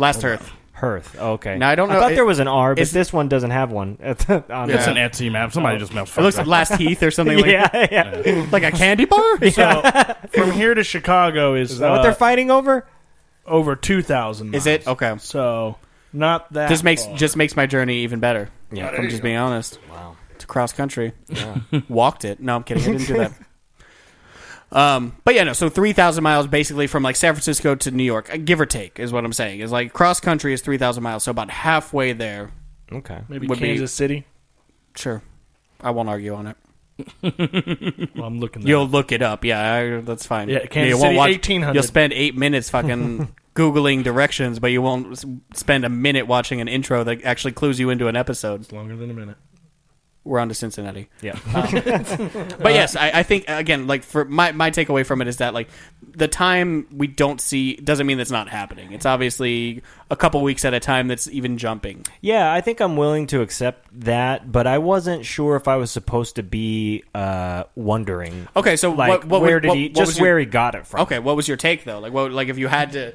Earth. Hearth. Oh, okay. Now, I don't know- I thought there was an R, but is- this one doesn't have one. On It's the- an Etsy map. Somebody just messed It looks up. like Last Heath or something like yeah. like a candy bar. So from here to Chicago is, Is that what they're fighting over? over 2,000 miles. Is it okay? So not that. This makes far. just makes my journey even better. Yeah. I'm just being honest. Wow. It's cross country. Walked it. No, I'm kidding. I didn't do that. But yeah, no. So 3,000 miles basically from like San Francisco to New York, give or take, is what I'm saying. Is like cross country is 3,000 miles, so about halfway there. Okay. maybe would be- Kansas City. Sure, I won't argue on it. Well, I'm looking. That You'll up. look it up. Yeah, that's fine. Yeah, Kansas you won't City, watch, 1,800. You'll spend 8 minutes fucking googling directions, but you won't spend a minute watching an intro that actually clues you into an episode. It's longer than a minute. We're on to Cincinnati. Yeah. But yes, I think again, like for my takeaway from it is that like the time we don't see doesn't mean that's not happening. It's obviously a couple weeks at a time that's even jumping. Yeah, I think I'm willing to accept that, but I wasn't sure if I was supposed to be wondering. Okay, so Like, what where would- did what- he? what Just was your- where he got it from. Okay, what was your take though? Like what? Like if you had to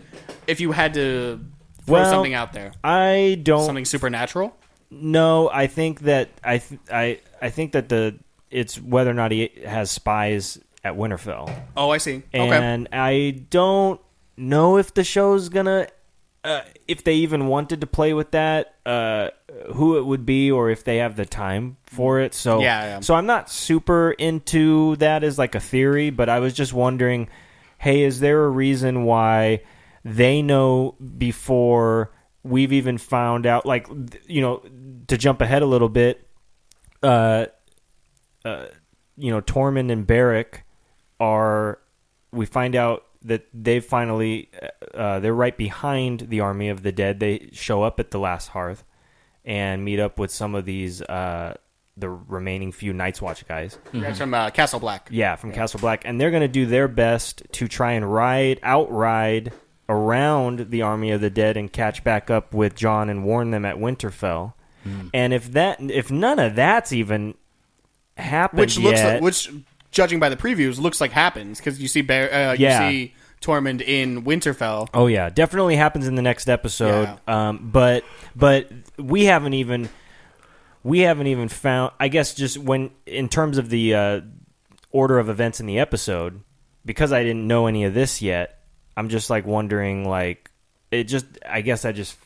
throw Well, something out there, I don't. something supernatural. No, I think that I think that it's whether or not he has spies at Winterfell, Oh, I see. Okay. and I don't know if the show's gonna, if they even wanted to play with that, who it would be, or if they have the time for it. So Yeah. so I'm not super into that as like a theory, but I was just wondering, hey, is there a reason why they know before we've even found out, like, to jump ahead a little bit, Tormund and Beric we find out that they've finally, they're right behind the army of the dead. They show up at the Last Hearth and meet up with some of these, the remaining few Night's Watch guys. That's from Castle Black. Yeah, from Castle Black. And they're going to do their best to try and outride around the army of the dead and catch back up with Jon and warn them at Winterfell. And if none of that's even happened Which looks yet, like, which judging by the previews looks like happens because you see Yeah. you see Tormund in Winterfell. oh yeah, definitely happens in the next episode. But we haven't even found. I guess just when in terms of the order of events in the episode, because I didn't know any of this yet. I'm just like wondering, like it just. I guess I just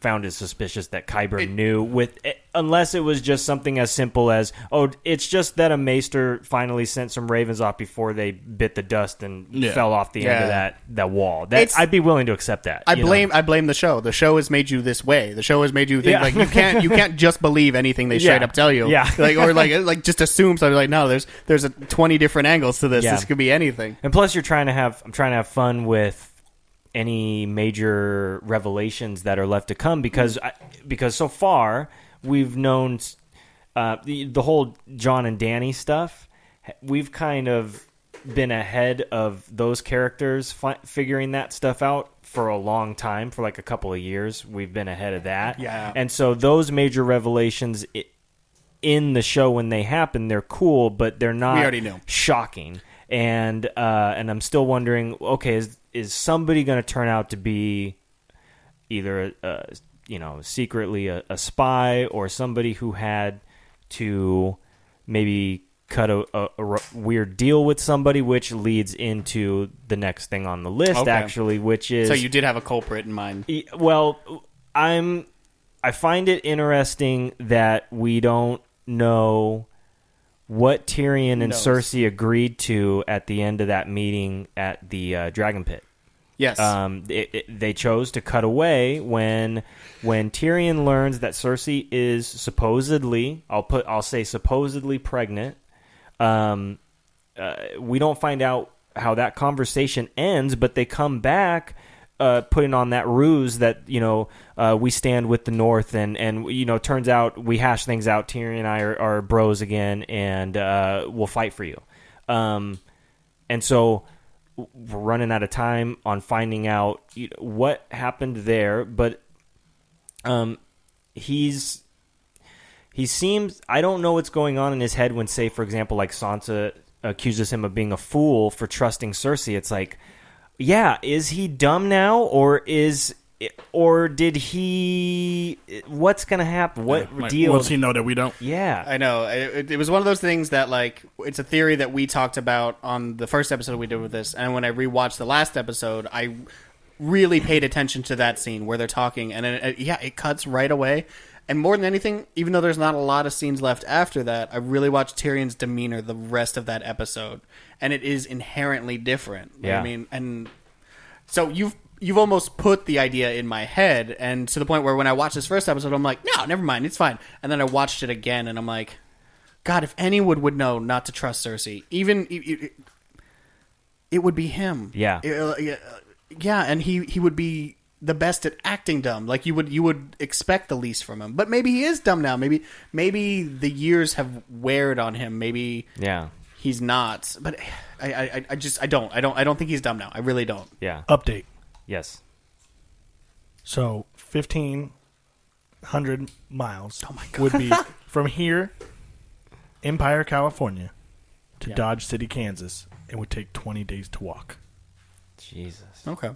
found it suspicious that Qyburn knew, unless it was just something as simple as, it's just that a maester finally sent some ravens off before they bit the dust and fell off the end of that wall. I'd be willing to accept that. I blame the show. The show has made you this way. The show has made you think like you can't just believe anything they straight up tell you. Yeah. Like just assume something. Like, no, there's 20 different angles to this. Yeah. This could be anything. And plus, I'm trying to have fun with any major revelations that are left to come, because so far we've known the whole John and Danny stuff. We've kind of been ahead of those characters figuring that stuff out for a long time. For like a couple of years, we've been ahead of that. Yeah. And so those major revelations in the show, when they happen, they're cool, but they're not We already knew. shocking. And I'm still wondering, okay, is somebody going to turn out to be either secretly a spy, or somebody who had to maybe cut a weird deal with somebody, which leads into the next thing on the list, actually, which is... So you did have a culprit in mind. Well, I find it interesting that we don't know what Tyrion and Cersei agreed to at the end of that meeting at the Dragon Pit. Yes. They chose to cut away when Tyrion learns that Cersei is supposedly, I'll say supposedly pregnant. We don't find out how that conversation ends, but they come back putting on that ruse that we stand with the North, and turns out we hash things out. Tyrion and I are bros again, and we'll fight for you. And so we're running out of time on finding out what happened there, but he seems, I don't know what's going on in his head when, say, for example, like Sansa accuses him of being a fool for trusting Cersei. It's like, yeah, is he dumb now, or did he? What's gonna happen? What deal? Does he know that we don't? Yeah, I know. It was one of those things that, like, it's a theory that we talked about on the first episode we did with this, and when I rewatched the last episode, I really paid attention to that scene where they're talking, and it cuts right away. And more than anything, even though there's not a lot of scenes left after that, I really watched Tyrion's demeanor the rest of that episode, and it is inherently different. Yeah. I mean, and so you've almost put the idea in my head, and to the point where when I watched this first episode, I'm like, no, never mind, it's fine. And then I watched it again, and I'm like, God, if anyone would know not to trust Cersei, even it would be him. Yeah. Yeah, and he would be the best at acting dumb. Like you would expect the least from him. But maybe he is dumb now. Maybe the years have weared on him. Maybe he's not. But I don't think he's dumb now. I really don't. Yeah. Update. Yes. So 1,500 miles would be from here, Empire, California, to Dodge City, Kansas. It would take 20 days to walk. Jesus. Okay.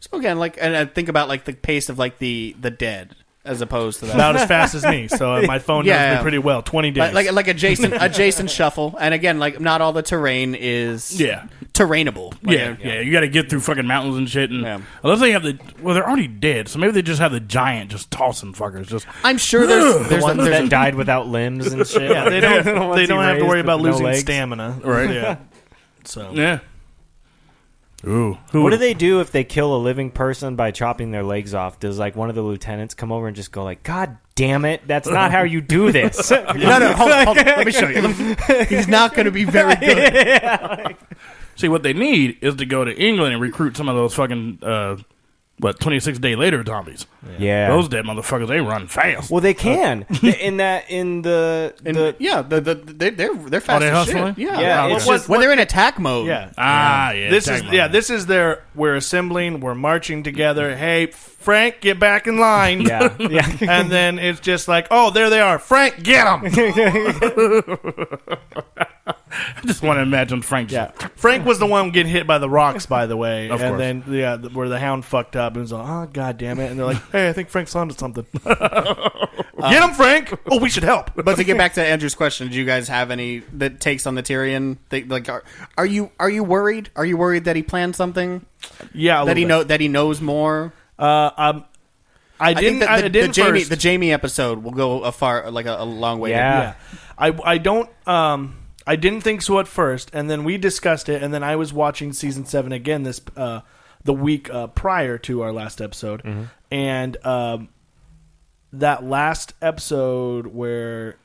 So again, and I think about like the pace of like the Dead as opposed to that. About as fast as me, so my phone knows me pretty well. 20 days. Like a Jason shuffle, and again, like not all the terrain is terrainable. You got to get through fucking mountains and shit. And unless they have they're already dead, so maybe they just have the giant just tossing fuckers. Just I'm sure there's ones that died without limbs and shit. Yeah, they don't have to worry about losing legs. stamina, right? Yeah. So yeah. Ooh. What do they do if they kill a living person by chopping their legs off? Does like one of the lieutenants come over and just go like, God damn it, that's not how you do this. No, hold on. Let me show you. He's not going to be very good. See, what they need is to go to England and recruit some of those fucking 26 Day Later zombies. Yeah. Those dead motherfuckers, they run fast. Well, they can. they're fast as hustling? shit. Yeah. Yeah, When they're in attack mode. Yeah. This is we're assembling, we're marching together. Hey, Frank, get back in line. Yeah. And then it's just like, oh, there they are. Frank, get them. I just want to imagine Frank. Yeah. Frank was the one getting hit by the rocks, by the way. Of and course. then, where the hound fucked up and was like, oh, God damn it. And they're like, hey, I think Frank's onto something. Get him, Frank. Oh, we should help. But to get back to Andrew's question, did you guys have any that takes on the Tyrion? Are you worried? Are you worried that he planned something? Yeah, That he knows more? I think didn't. that the Jamie episode will go a long way. Yeah. I don't. I didn't think so at first, and then we discussed it, and then I was watching season 7 again the week prior to our last episode, and that last episode where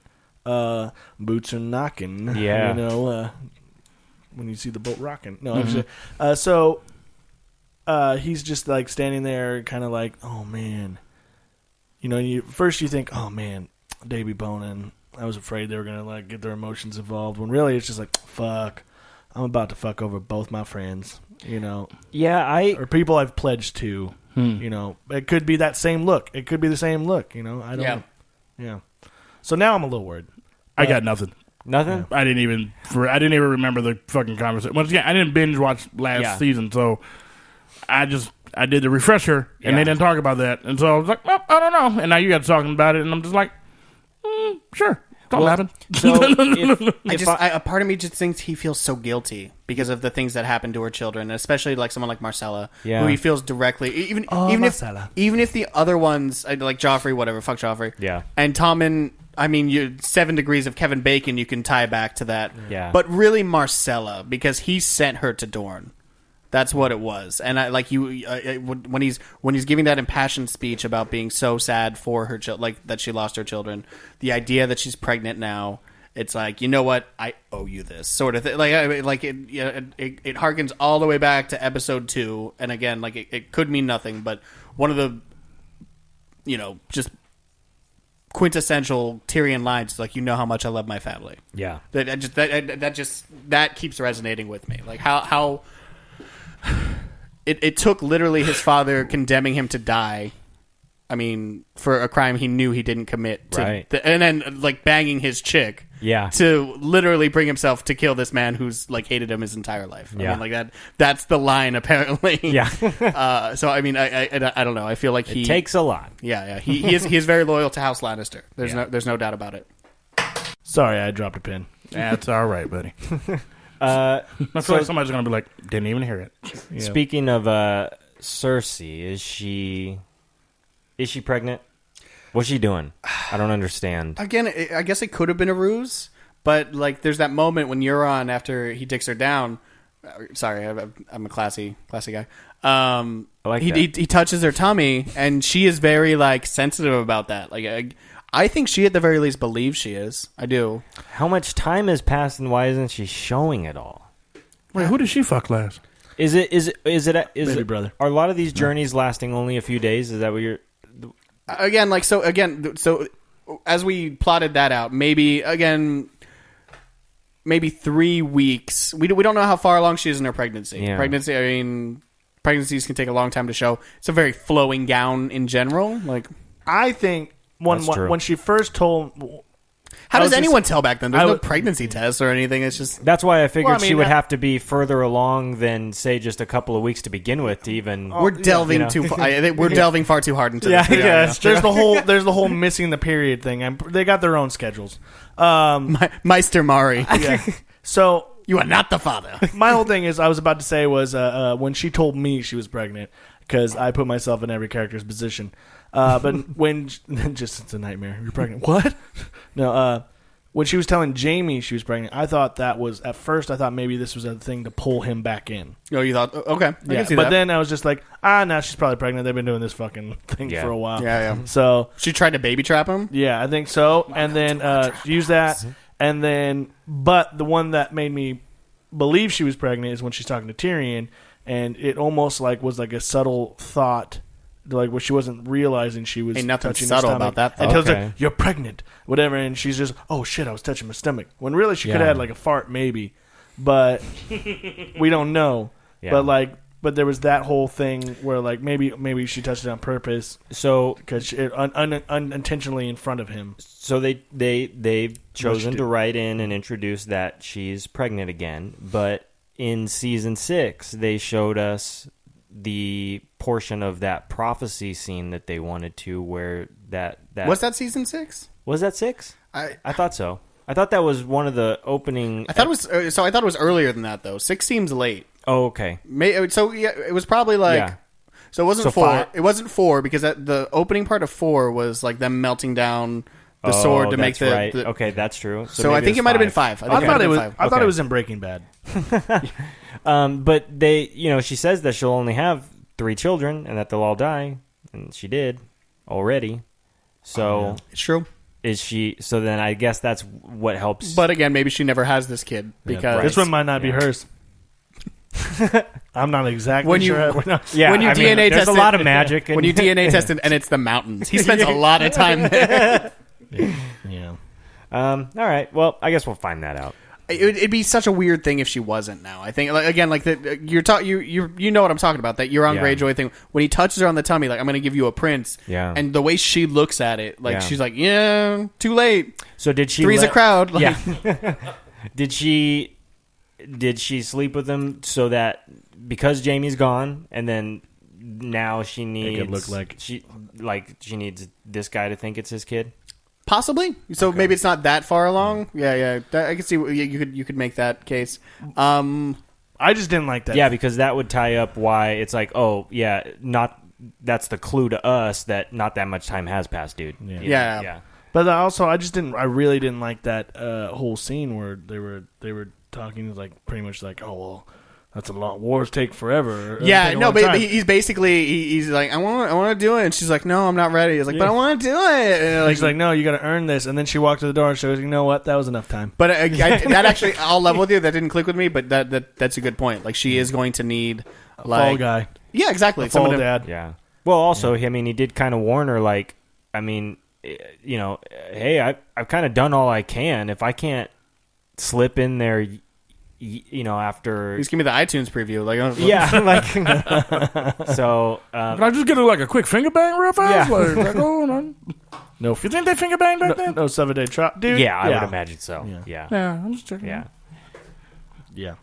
boots are knocking. Yeah. When you see the boat rocking. No, so he's just like standing there, kind of like, oh man. First you think, oh man, Davey boning. I was afraid they were gonna like get their emotions involved. When really it's just like, fuck, I'm about to fuck over both my friends. Yeah, or people I've pledged to. It could be that same look. It could be the same look. I don't. Yeah. So now I'm a little worried. I got nothing. Nothing. I didn't even remember the fucking conversation. Once again, I didn't binge watch last season, so I did the refresher, and they didn't talk about that, and so I was like, well, I don't know. And now you guys talking about it, and I'm just like, sure, something happened. So a part of me just thinks he feels so guilty because of the things that happened to her children, especially like someone like Marcella, who he feels directly. Even if the other ones like Joffrey, whatever, fuck Joffrey, and Tommen. I mean, 7 degrees of Kevin Bacon, you can tie back to that. Yeah. But really Marcella, because he sent her to Dorne. That's what it was. And when he's giving that impassioned speech about being so sad for her that she lost her children, the idea that she's pregnant now, it's like, you know what? I owe you this sort of thing. It harkens all the way back to episode 2. And again, it could mean nothing, but one of the, just quintessential Tyrion lines is like, how much I love my family. Yeah. That keeps resonating with me. Like how it took literally his father condemning him to die. I mean, for a crime he knew he didn't commit. Right. And then like banging his chick. Yeah. To literally bring himself to kill this man who's like hated him his entire life. Yeah. I mean, like that's the line apparently. Yeah. So I mean, I don't know. I feel like it takes a lot. Yeah. He is very loyal to House Lannister. There's no doubt about it. Sorry, I dropped a pin. That's all right, buddy. I feel like somebody's gonna be like, didn't even hear it. Yeah. Speaking of Cersei, is she pregnant? What's she doing? I don't understand. Again, I guess it could have been a ruse, but like, there's that moment when Euron, after he dicks her down. Sorry, I'm a classy guy. He touches her tummy, and she is very like sensitive about that. Like, I think she at the very least believes she is. I do. How much time has passed, and why isn't she showing it all? Wait, who did she fuck last? Is it Baby brother? Are a lot of these journeys lasting only a few days? Is that what you're? So as we plotted that out, maybe 3 weeks. We don't know how far along she is in her pregnancy. Yeah. Pregnancies can take a long time to show. It's a very flowing gown in general. Like, I think when she first told. How does anyone tell back then? There's no pregnancy test or anything. It's just that's why I figured she would have to be further along than say just a couple of weeks to begin with. To even we're delving too far. I think we're delving far too hard into this. Yeah. There's the whole missing the period thing. They got their own schedules. Meister Mari. Yeah. So you are not the father. My whole thing is I was about to say was when she told me she was pregnant, because I put myself in every character's position. But when just it's a nightmare. You're pregnant. What? No. When she was telling Jamie she was pregnant, I thought that was at first. I thought maybe this was a thing to pull him back in. Oh, you thought? Okay, I can see but that. then I was just like, now she's probably pregnant. They've been doing this fucking thing for a while. Yeah. So she tried to baby trap him. Yeah, I think so. And then use that, and then but the one that made me believe she was pregnant is when she's talking to Tyrion, and it almost like was like a subtle thought. Like where she wasn't realizing she was ain't nothing touching subtle her about that. And tells her, "You're pregnant," whatever, and she's just, "Oh shit, I was touching my stomach." When really she could have had like a fart, maybe, but we don't know. Yeah. But there was that whole thing where like maybe she touched it on purpose, so because unintentionally in front of him. So they've chosen to write in and introduce that she's pregnant again, but in season 6 they showed us the portion of that prophecy scene that they wanted to, where that was that season 6? Was that 6? I thought so. I thought that was one of the opening. I thought it was earlier than that though. 6 seems late. Oh, okay. So yeah, it was probably like So it wasn't So 4. five- It wasn't 4 because the opening part of 4 was like them melting down the sword to make that's the. right. the Okay, that's true. So I maybe think it was might have been 5. 5. I thought it was. Five. I thought Okay. it was in Breaking Bad. But they, she says that she'll only have 3 children and that they'll all die, and she did already. So It's true. is she? So then I guess that's what helps. But again, maybe she never has this kid because This one might not be hers. I'm not exactly When you- sure. yeah, when you I mean, DNA there's test a it- lot of magic. when you DNA tested and it's the mountains. He spends a lot of time there. yeah. all right. Well, I guess we'll find that out. It'd be such a weird thing if she wasn't. Now I think again, like you know what I'm talking about, that Euron Yeah. Greyjoy thing. When he touches her on the tummy, like I'm going to give you a prince. Yeah. And the way she looks at it, like Yeah. she's like, yeah, too late. So did she? Three's a crowd. Like, Yeah. Did she sleep with him so that because Jamie's gone, and then now she needs it look like- she needs this guy to think it's his kid? Possibly. So maybe it's not that far along. Yeah. I could see you could make that case. I just didn't like that. Yeah, because that would tie up why it's like, oh yeah, not that's the clue to us that not that much time has passed, dude. Yeah. Yeah. But also, I really didn't like that whole scene where they were talking like pretty much like, oh well, that's a lot. Wars take forever. Yeah, Take a no, long but time. he's basically he's like, I want to do it, and she's like, no, I'm not ready. He's like, but I want to do it. And He's like, no, you got to earn this. And then she walked to the door and she was, you know what? That was enough time. but that actually, I'll level with you. That didn't click with me, but that's a good point. Like she is going to need like Fall guy. Yeah, exactly. Fall Someone to- dad. Yeah. Well, also, I mean, he did kind of warn her, like, I mean, hey, I've kind of done all I can. If I can't slip in there, after. Just give me the iTunes preview. Like, Yeah, like. So. Can I just get like a quick finger bang real fast? Yeah. Like, oh, no. No, You think they finger bang back then? no 7-day trial, dude. Yeah, I would imagine so. Yeah. Yeah, I'm just checking. Yeah. Yeah.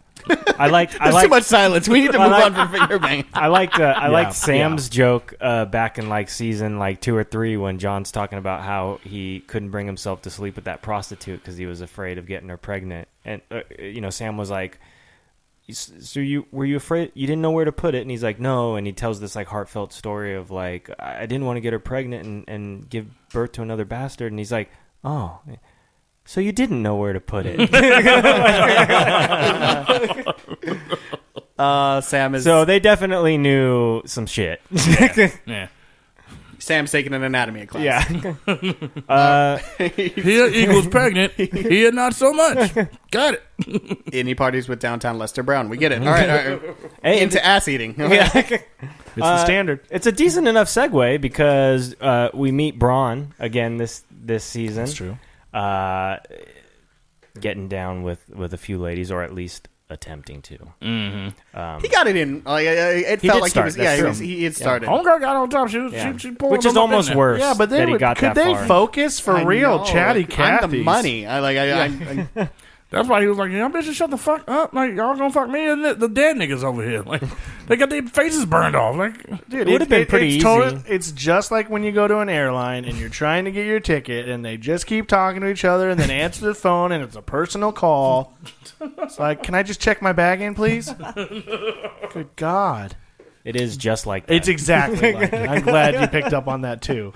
I like. there's too much silence. We need to I move like- on from finger bang. I liked Sam's joke back in like season 2 or 3 when John's talking about how he couldn't bring himself to sleep with that prostitute because he was afraid of getting her pregnant, and Sam was like, "So were you afraid? You didn't know where to put it?" And he's like, "No," and he tells this like heartfelt story of like, "I didn't want to get her pregnant and give birth to another bastard," and he's like, "Oh." So you didn't know where to put it. Sam is So they definitely knew some shit. Yeah. Sam's taking an anatomy class. Yeah. Here equals pregnant. Here not so much. Got it. Any parties with downtown Lester Brown? We get it. All right. Hey, Into ass eating. yeah. It's the standard. It's a decent enough segue because we meet Braun again this season. That's true. Getting down with a few ladies, or at least attempting to. He got it in. Like, it He felt did like start, he was. that's Yeah, true. he had started. Homegirl got on top. She Yeah. pulled Which is them up in almost there. worse. Yeah, but that he got could that they far. focus for I real? know. Chatty Like, I'm the Cathy's. money. I That's why he was like, "Y'all bitches shut the fuck up! Like y'all gonna fuck me and the dead niggas over here. Like they got their faces burned off. Like Dude, It would've been pretty it's easy. It's just like when you go to an airline and you're trying to get your ticket and they just keep talking to each other and then answer the phone and it's a personal call. It's like, can I just check my bag in, please? Good God. It is just like that. It's exactly like it. I'm glad you picked up on that, too.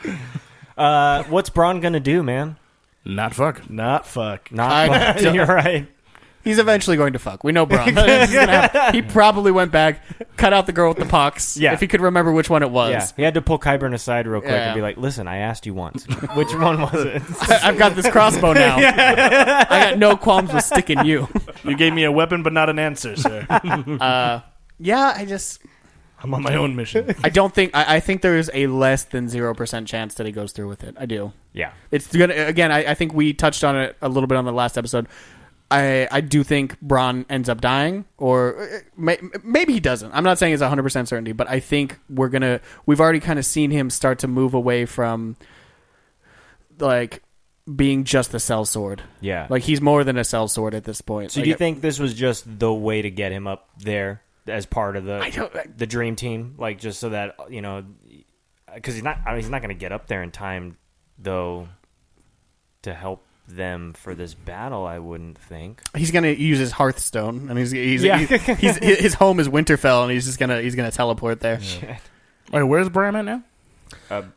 What's Braun gonna do, man? not fuck. Not fuck. Not. You're right. He's eventually going to fuck. We know Braun. He probably went back, cut out the girl with the pox. Yeah. If he could remember which one it was. Yeah, he had to pull Qyburn aside real quick Yeah. and be like, "Listen, I asked you once. Which one was it?" I've got this crossbow now. I got no qualms with sticking you. You gave me a weapon, but not an answer, sir. Yeah, I'm on my own mission. I don't think. I think there is a less than 0% chance that he goes through with it. I do. Yeah. It's gonna. Again, I think we touched on it a little bit on the last episode. I do think Braun ends up dying, or maybe he doesn't. I'm not saying it's 100% certainty, but I think we've already kind of seen him start to move away from like being just the sellsword. Yeah. Like he's more than a sellsword at this point. So Like, do you think this was just the way to get him up there as part of I the dream team, like just so that because he's not going to get up there in time though to help them for this battle? I wouldn't think. he's gonna use his Hearthstone, and Yeah. his home is Winterfell, and he's gonna teleport there. Wait, where's Bram at now?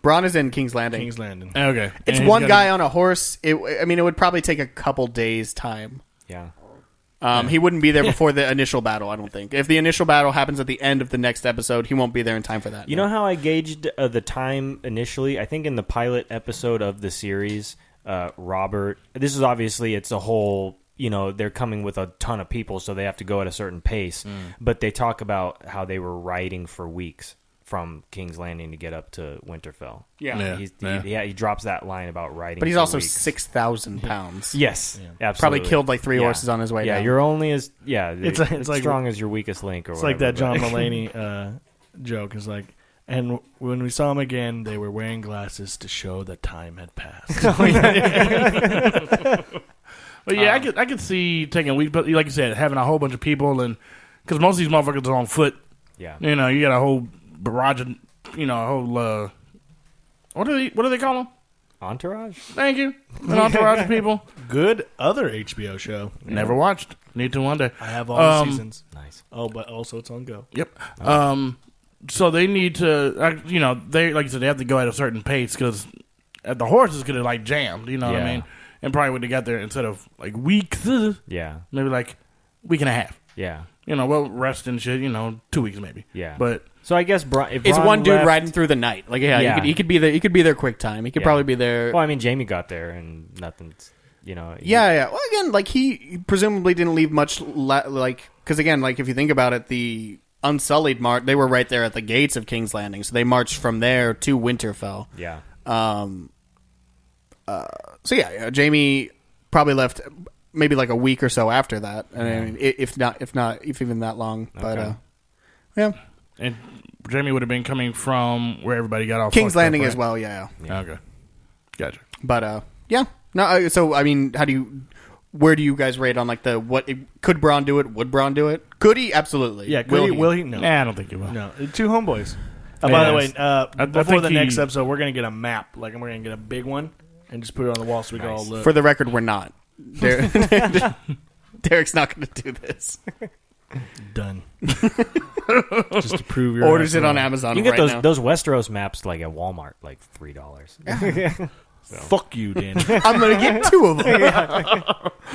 Braun is in King's Landing. King's Landing. Okay. It's And he's one gonna- guy on a horse. It would probably take a couple days time. Yeah. He wouldn't be there before the initial battle, I don't think. If the initial battle happens at the end of the next episode, he won't be there in time for that. You know how I gauged the time initially? I think in the pilot episode of the series, Robert. This is obviously it's a whole. They're coming with a ton of people, so they have to go at a certain pace. But they talk about how they were riding for weeks from King's Landing to get up to Winterfell. Yeah. He drops that line about riding. But he's for also weeks. 6,000 pounds. Yes, absolutely. Probably killed like 3 Yeah. horses on his way Yeah, down. you're only as It's as like- strong as your weakest link, or It's whatever. like that John but- Mulaney joke. It's like, and when we saw him again, they were wearing glasses to show that time had passed. But yeah, I could see taking a week, but like you said, having a whole bunch of people, and because most of these motherfuckers are on foot. Yeah. You got a whole barrage of, a whole what do they call them? Entourage. Thank you, an entourage of people. Good other HBO show. Never watched. Need to one day. I have all the seasons. Nice. Oh, but also it's on Go. Yep. So they need to, they like you said, they have to go at a certain pace because the horses could have like jammed. You know what I Yeah. mean? And probably would have got there instead of like weeks, Yeah. maybe like week and a half. Yeah. Well, rest and shit. 2 weeks maybe. Yeah. But So I guess if It's Bronn one dude left- riding through the night. Like, Yeah. he could be there. He could be there quick time. He could Yeah. probably be there. Well, I mean, Jamie got there and nothing's. Yeah. Well, again, like he presumably didn't leave much. Because again, like if you think about it, the Unsullied they were right there at the gates of King's Landing, so they marched from there to Winterfell. Yeah. So yeah, Jamie probably left maybe like a week or so after that. I mean, if even that long. But yeah, and Jamie would have been coming from where everybody got off. King's fucked up, Landing right? as well. Yeah. Okay, gotcha. But yeah. No. So I mean, where do you guys rate on like could Braun do it? Would Braun do it? Could he? Absolutely. Yeah, will he? No. Nah, I don't think you will. No. Two homeboys. Yeah, By the way, I before think the next he- episode, we're going to get a map. Like, we're going to get a big one and just put it on the wall so we can all look. For the record, we're not. Derek's not going to do this. Done. Just to prove your Orders ass it on wrong. Amazon You can right get now. those Westeros maps like at Walmart, like $3. Fuck you, Danny. I'm going to get 2 of them.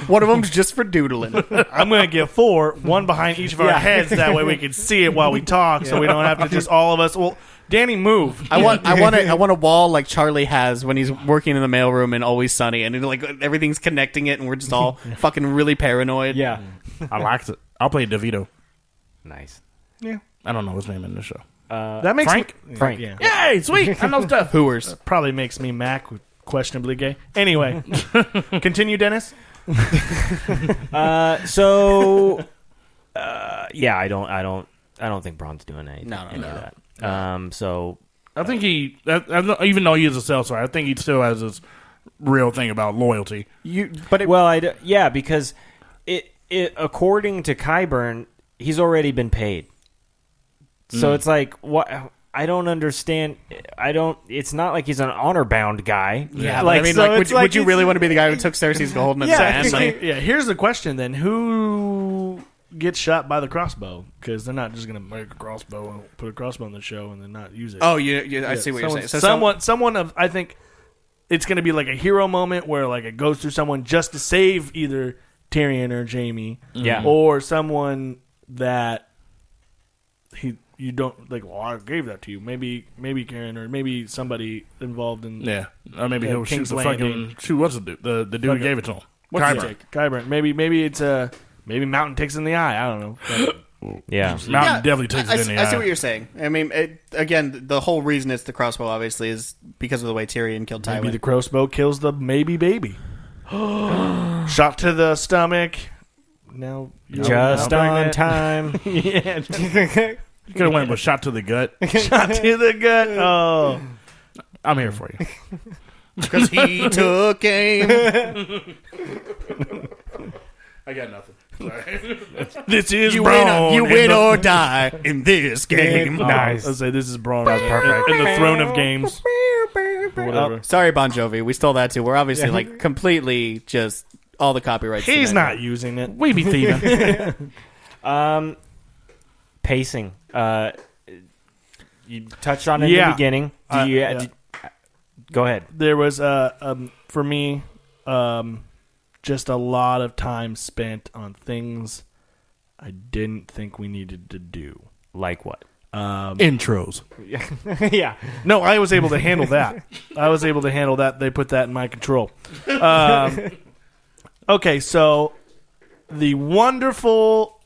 One of them's just for doodling. I'm going to get 4, one behind each of our heads. That way we can see it while we talk, so we don't have to just all of us. Well, Danny, move. I want a wall like Charlie has when he's working in the mailroom in Always Sunny, and like everything's connecting it, and we're just all fucking really paranoid. Yeah. I liked it. I'll play DeVito. Nice. Yeah. I don't know his name in the show. That makes Frank? me, Frank. Yeah. Yay, sweet. I know stuff. Hooers. Probably makes me Mac, questionably gay. Anyway, continue, Dennis. Yeah, I don't think Braun's doing anything. No. Of that. So I think even though he is a sellsword, I think he still has this real thing about loyalty. because it according to Qyburn, he's already been paid. So it's like what I don't understand. It's not like he's an honor bound guy. Yeah, like, I mean, so like, it's would you really want to be the guy who took Cersei's gold and Yeah, sand? Like, Yeah, here's the question then. Who gets shot by the crossbow? Because they're not just going to make a crossbow and put a crossbow on the show and then not use it. oh, I see what you're saying. So someone of, I think it's going to be like a hero moment where like it goes through someone just to save either Tyrion or Jamie. Yeah. Or someone that you don't like, well, I gave that to you. Maybe Karen or maybe somebody involved in Yeah, or maybe he'll shoot King's the Landing. fucking shoot. What's the dude? The dude who gave it to him. Qyburn. Qyburn. Maybe it's maybe Mountain takes in the eye. I don't know. But yeah. Mountain Yeah, definitely takes it in the I eye. see what you're saying. I mean, again, the whole reason it's the crossbow, obviously, is because of the way Tyrion killed Tywin. maybe the crossbow kills the maybe baby. Shot to the stomach. Now you're Just now on pregnant. time. Yeah. You could have went with shot to the gut. Shot to the gut. Oh. I'm here for you. Because he took aim. I got nothing. Sorry. This is You Braun. win or die in this game. Nice. Let's say this is Braun. That's perfect. In the throne of games. Whatever. Oh, sorry, Bon Jovi. We stole that too. We're obviously like completely just all the copyrights. He's tonight. not using it. We be thieving. Pacing. you touched on it in Yeah. the beginning. Go ahead. There was for me just a lot of time spent on things I didn't think we needed to do. Like what? Intros. Yeah. No, I was able to handle that. They put that in my control. Okay, so the wonderful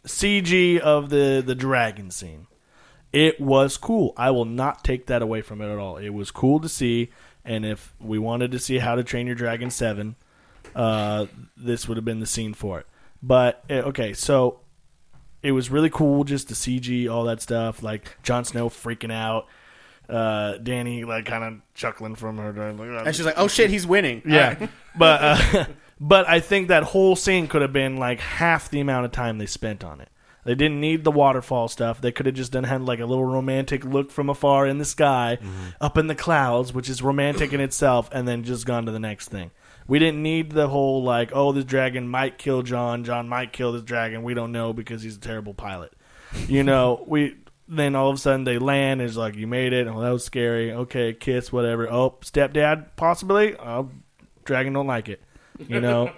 CG of the dragon scene. It was cool. I will not take that away from it at all. It was cool to see, and if we wanted to see How to Train Your Dragon 7, this would have been the scene for it. But, okay, so it was really cool just the CG, all that stuff, like Jon Snow freaking out, Dany like kind of chuckling from her. And she's like, "Oh shit, he's winning." Yeah, but I think that whole scene could have been like half the amount of time they spent on it. They didn't need the waterfall stuff. They could have just had like a little romantic look from afar in the sky, up in the clouds, which is romantic in itself, and then just gone to the next thing. We didn't need the whole like, oh, this dragon might kill Jon. Jon might kill this dragon. We don't know because he's a terrible pilot. You know, then all of a sudden they land. And it's like, you made it. Oh, that was scary. Okay, kiss, whatever. Oh, stepdad, possibly. Oh, dragon don't like it. You know,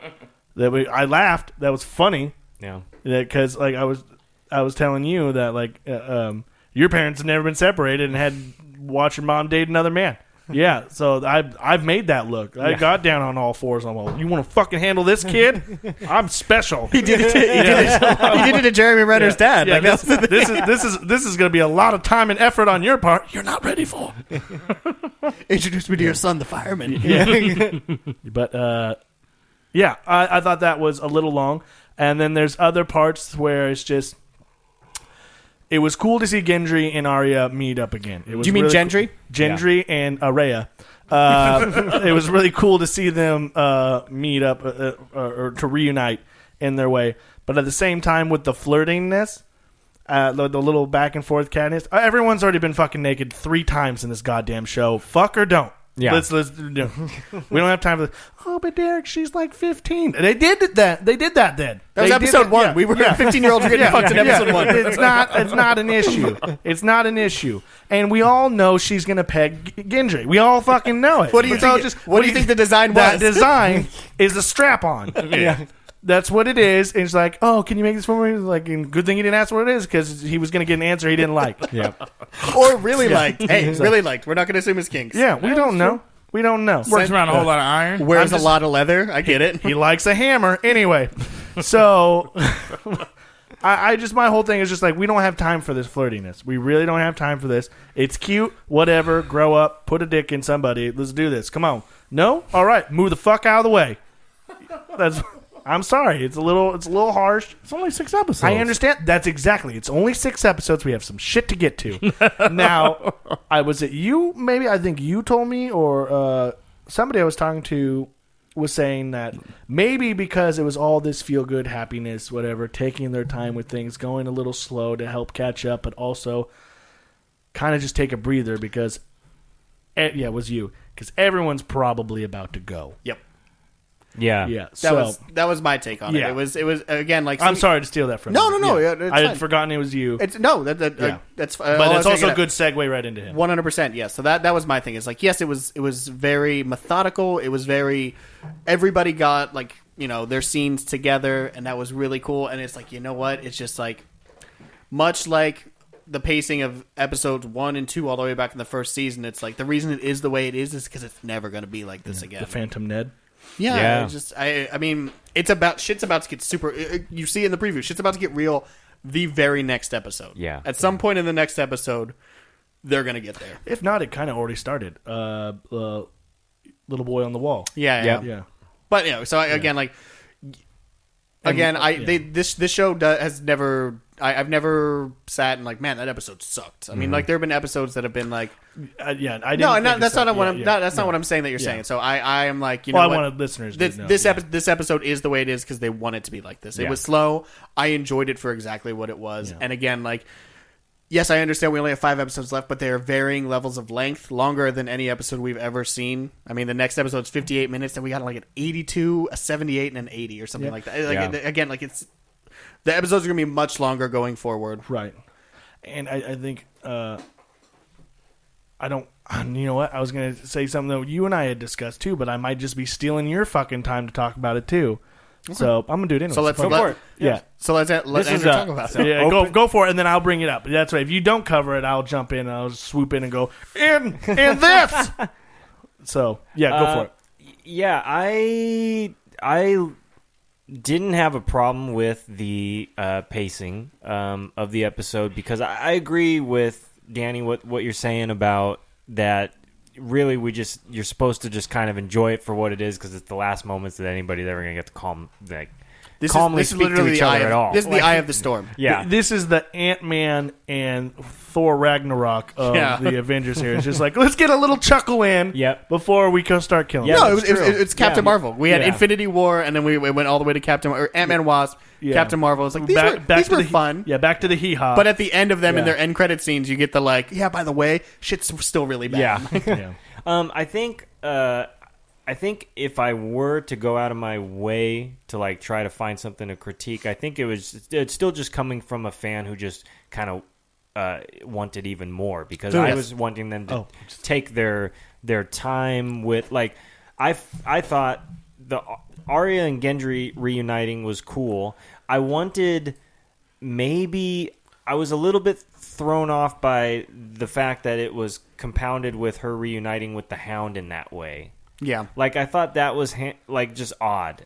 I laughed. That was funny. Yeah. Because like I was telling you that like your parents have never been separated and had watched your mom date another man. Yeah, so I've made that look. I got down on all fours. I'm like, you want to fucking handle this kid? I'm special. He did it. He did it to Jeremy Renner's dad. Yeah, Like, that's the thing. this is going to be a lot of time and effort on your part. You're not ready for. Introduce me to your son, the fireman. Yeah. But yeah, I thought that was a little long. And then there's other parts where it's just. It was cool to see Gendry and Arya meet up again. It was Do you mean really Gendry? Gendry and Arya. It was really cool to see them meet up or to reunite in their way. But at the same time, with the flirtiness, the little back and forth catness, everyone's already been fucking naked 3 times in this goddamn show. Fuck or don't. Yeah. Let's no. We don't have time for this. Oh, but Derek, she's like 15. They did that. They did that then. That was They episode did 1. yeah. We were Yeah. 15-year-olds were getting fucked in episode 1. It's not an issue. It's not an issue. And we all know she's going to peg Gendry. We all fucking know it. What do you So think? What do you think the design was? That design is a strap-on. Yeah. That's what it is. And it's like, oh, can you make this for me? Like, and good thing he didn't ask what it is because he was going to get an answer he didn't like. Yeah. Or really liked. Hey, really liked. We're not going to assume it's kinks. Yeah, we don't know. We don't know. Works around a whole lot of iron. Wears a lot of leather. I get it. He likes a hammer. Anyway, so I just, my whole thing is just like, we don't have time for this flirtiness. We really don't have time for this. It's cute. Whatever. Grow up. Put a dick in somebody. Let's do this. Come on. No? All right. Move the fuck out of the way. I'm sorry. It's a little harsh. It's only 6 episodes. I understand. That's exactly. It's only 6 episodes. We have some shit to get to. Now, was it you? Maybe I think you told me, or somebody I was talking to was saying that maybe because it was all this feel good happiness, whatever, taking their time with things, going a little slow to help catch up, but also kind of just take a breather because, it was you, because everyone's probably about to go. Yep. Yeah. Yeah. That was my take on Yeah. it. It was again like I'm sorry to steal that from you. No. Yeah. It's I fine. had forgotten it was you. It's Yeah. that's But it's also a good segue right into him. 100%. Yes. So that was my thing. Is like, yes, it was very methodical. It was very, everybody got like, their scenes together, and that was really cool. And it's like, you know what? It's just like much like the pacing of episodes 1 and 2 all the way back in the first season. It's like the reason it is the way it is because it's never going to be like this again. The Phantom Ned. Yeah, Yeah. I mean, shit's about to get super. You see in the preview, shit's about to get real. The very next episode. Yeah. At some point in the next episode, they're gonna get there. If not, it kind of already started. Little Boy on the Wall. Yeah. Yeah. But this show has never. I've never sat and like, man, that episode sucked. I mean, like there have been episodes that have been like, I didn't. that's not what I'm. That's not what I'm saying that you're saying. So I am like, Well, I what? wanted listeners to know. This episode is the way it is because they want it to be like this. It Yeah. was slow. I enjoyed it for exactly what it was. Yeah. And again, like, yes, I understand we only have 5 episodes left, but they are varying levels of length, longer than any episode we've ever seen. I mean, the next episode's 58 minutes, and we got like an 82, a 78, and an 80 or something like that. Like, again, like it's the episodes are gonna be much longer going forward. Right. And I think I don't. You know what? I was gonna say something that you and I had discussed too, but I might just be stealing your fucking time to talk about it too. So I'm gonna do it anyway. So let's Fuck go it. Yeah. So let's let This is Andrew a- talk about it. Yeah, go for it, and then I'll bring it up. That's right. If you don't cover it, I'll jump in. And I'll swoop in and go in this. So yeah, go for it. Yeah, I didn't have a problem with the pacing of the episode because I agree with Danny what you're saying about that. Really, you're supposed to just kind of enjoy it for what it is because it's the last moments that anybody's ever gonna get to calmly This is speak to literally each the other eye at of, all. This is the eye of the storm. Yeah, This is the Ant-Man and Thor Ragnarok of Yeah. the Avengers here. It's just like, let's get a little chuckle in Yep. before we go start killing. Yeah, them. No, that's it's Captain Yeah. Marvel. We had Yeah. Infinity War, and then we went all the way to Ant-Man Wasp, Yeah. Captain Marvel. It's like these to were the fun. Yeah, back to the hee-haw. But at the end of them, in Yeah. their end credit scenes, you get the like, yeah, by the way, shit's still really bad. yeah. yeah. I think if I were to go out of my way to like try to find something to critique, I think it's still just coming from a fan who just kind of wanted even more because I was wanting them to take their time with like I thought the Arya and Gendry reuniting was cool. I wanted I was a little bit thrown off by the fact that it was compounded with her reuniting with the Hound in that way. Yeah. Like I thought that was like just odd.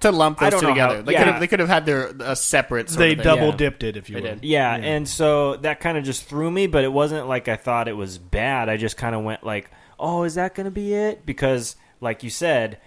To lump I those don't two know together. how- They could have had a separate. Sort They of thing. double Yeah. dipped it, if you They will. did. Yeah, and so that kind of just threw me, but it wasn't like I thought it was bad. I just kind of went like, "Oh, is that going to be it?" Because, like you said,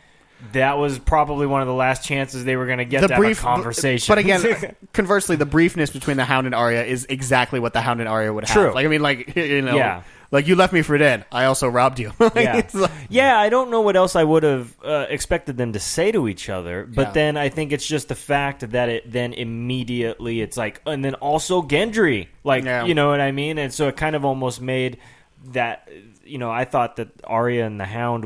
that was probably one of the last chances they were going to get to have a conversation. But again, conversely, the briefness between the Hound and Arya is exactly what the Hound and Arya would have. True. Like I mean, like Yeah. like you left me for dead. I also robbed you. Like, Yeah. it's like- Yeah, I don't know what else I would have expected them to say to each other, but Yeah. then I think it's just the fact that it then immediately it's like, and then also Gendry, like, Yeah. you know what I mean? And so it kind of almost made that, I thought that Arya and the Hound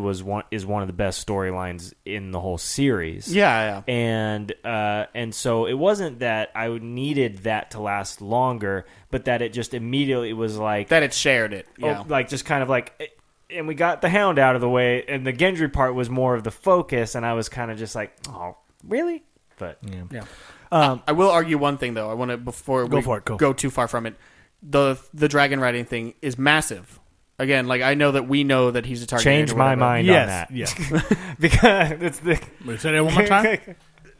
is one of the best storylines in the whole series. yeah. And so it wasn't that I needed that to last longer, but that it just immediately was like, That it shared it. Yeah. like just kind of like, and we got the Hound out of the way, and the Gendry part was more of the focus, and I was kind of just like, oh, really? But Yeah. I will argue one thing though. I want to before we for it, go. go too far from it. The dragon riding thing is massive. Again, like I know that he's a target. change my mind on Yes, that. yes. Because it's the Wait, say that one more time.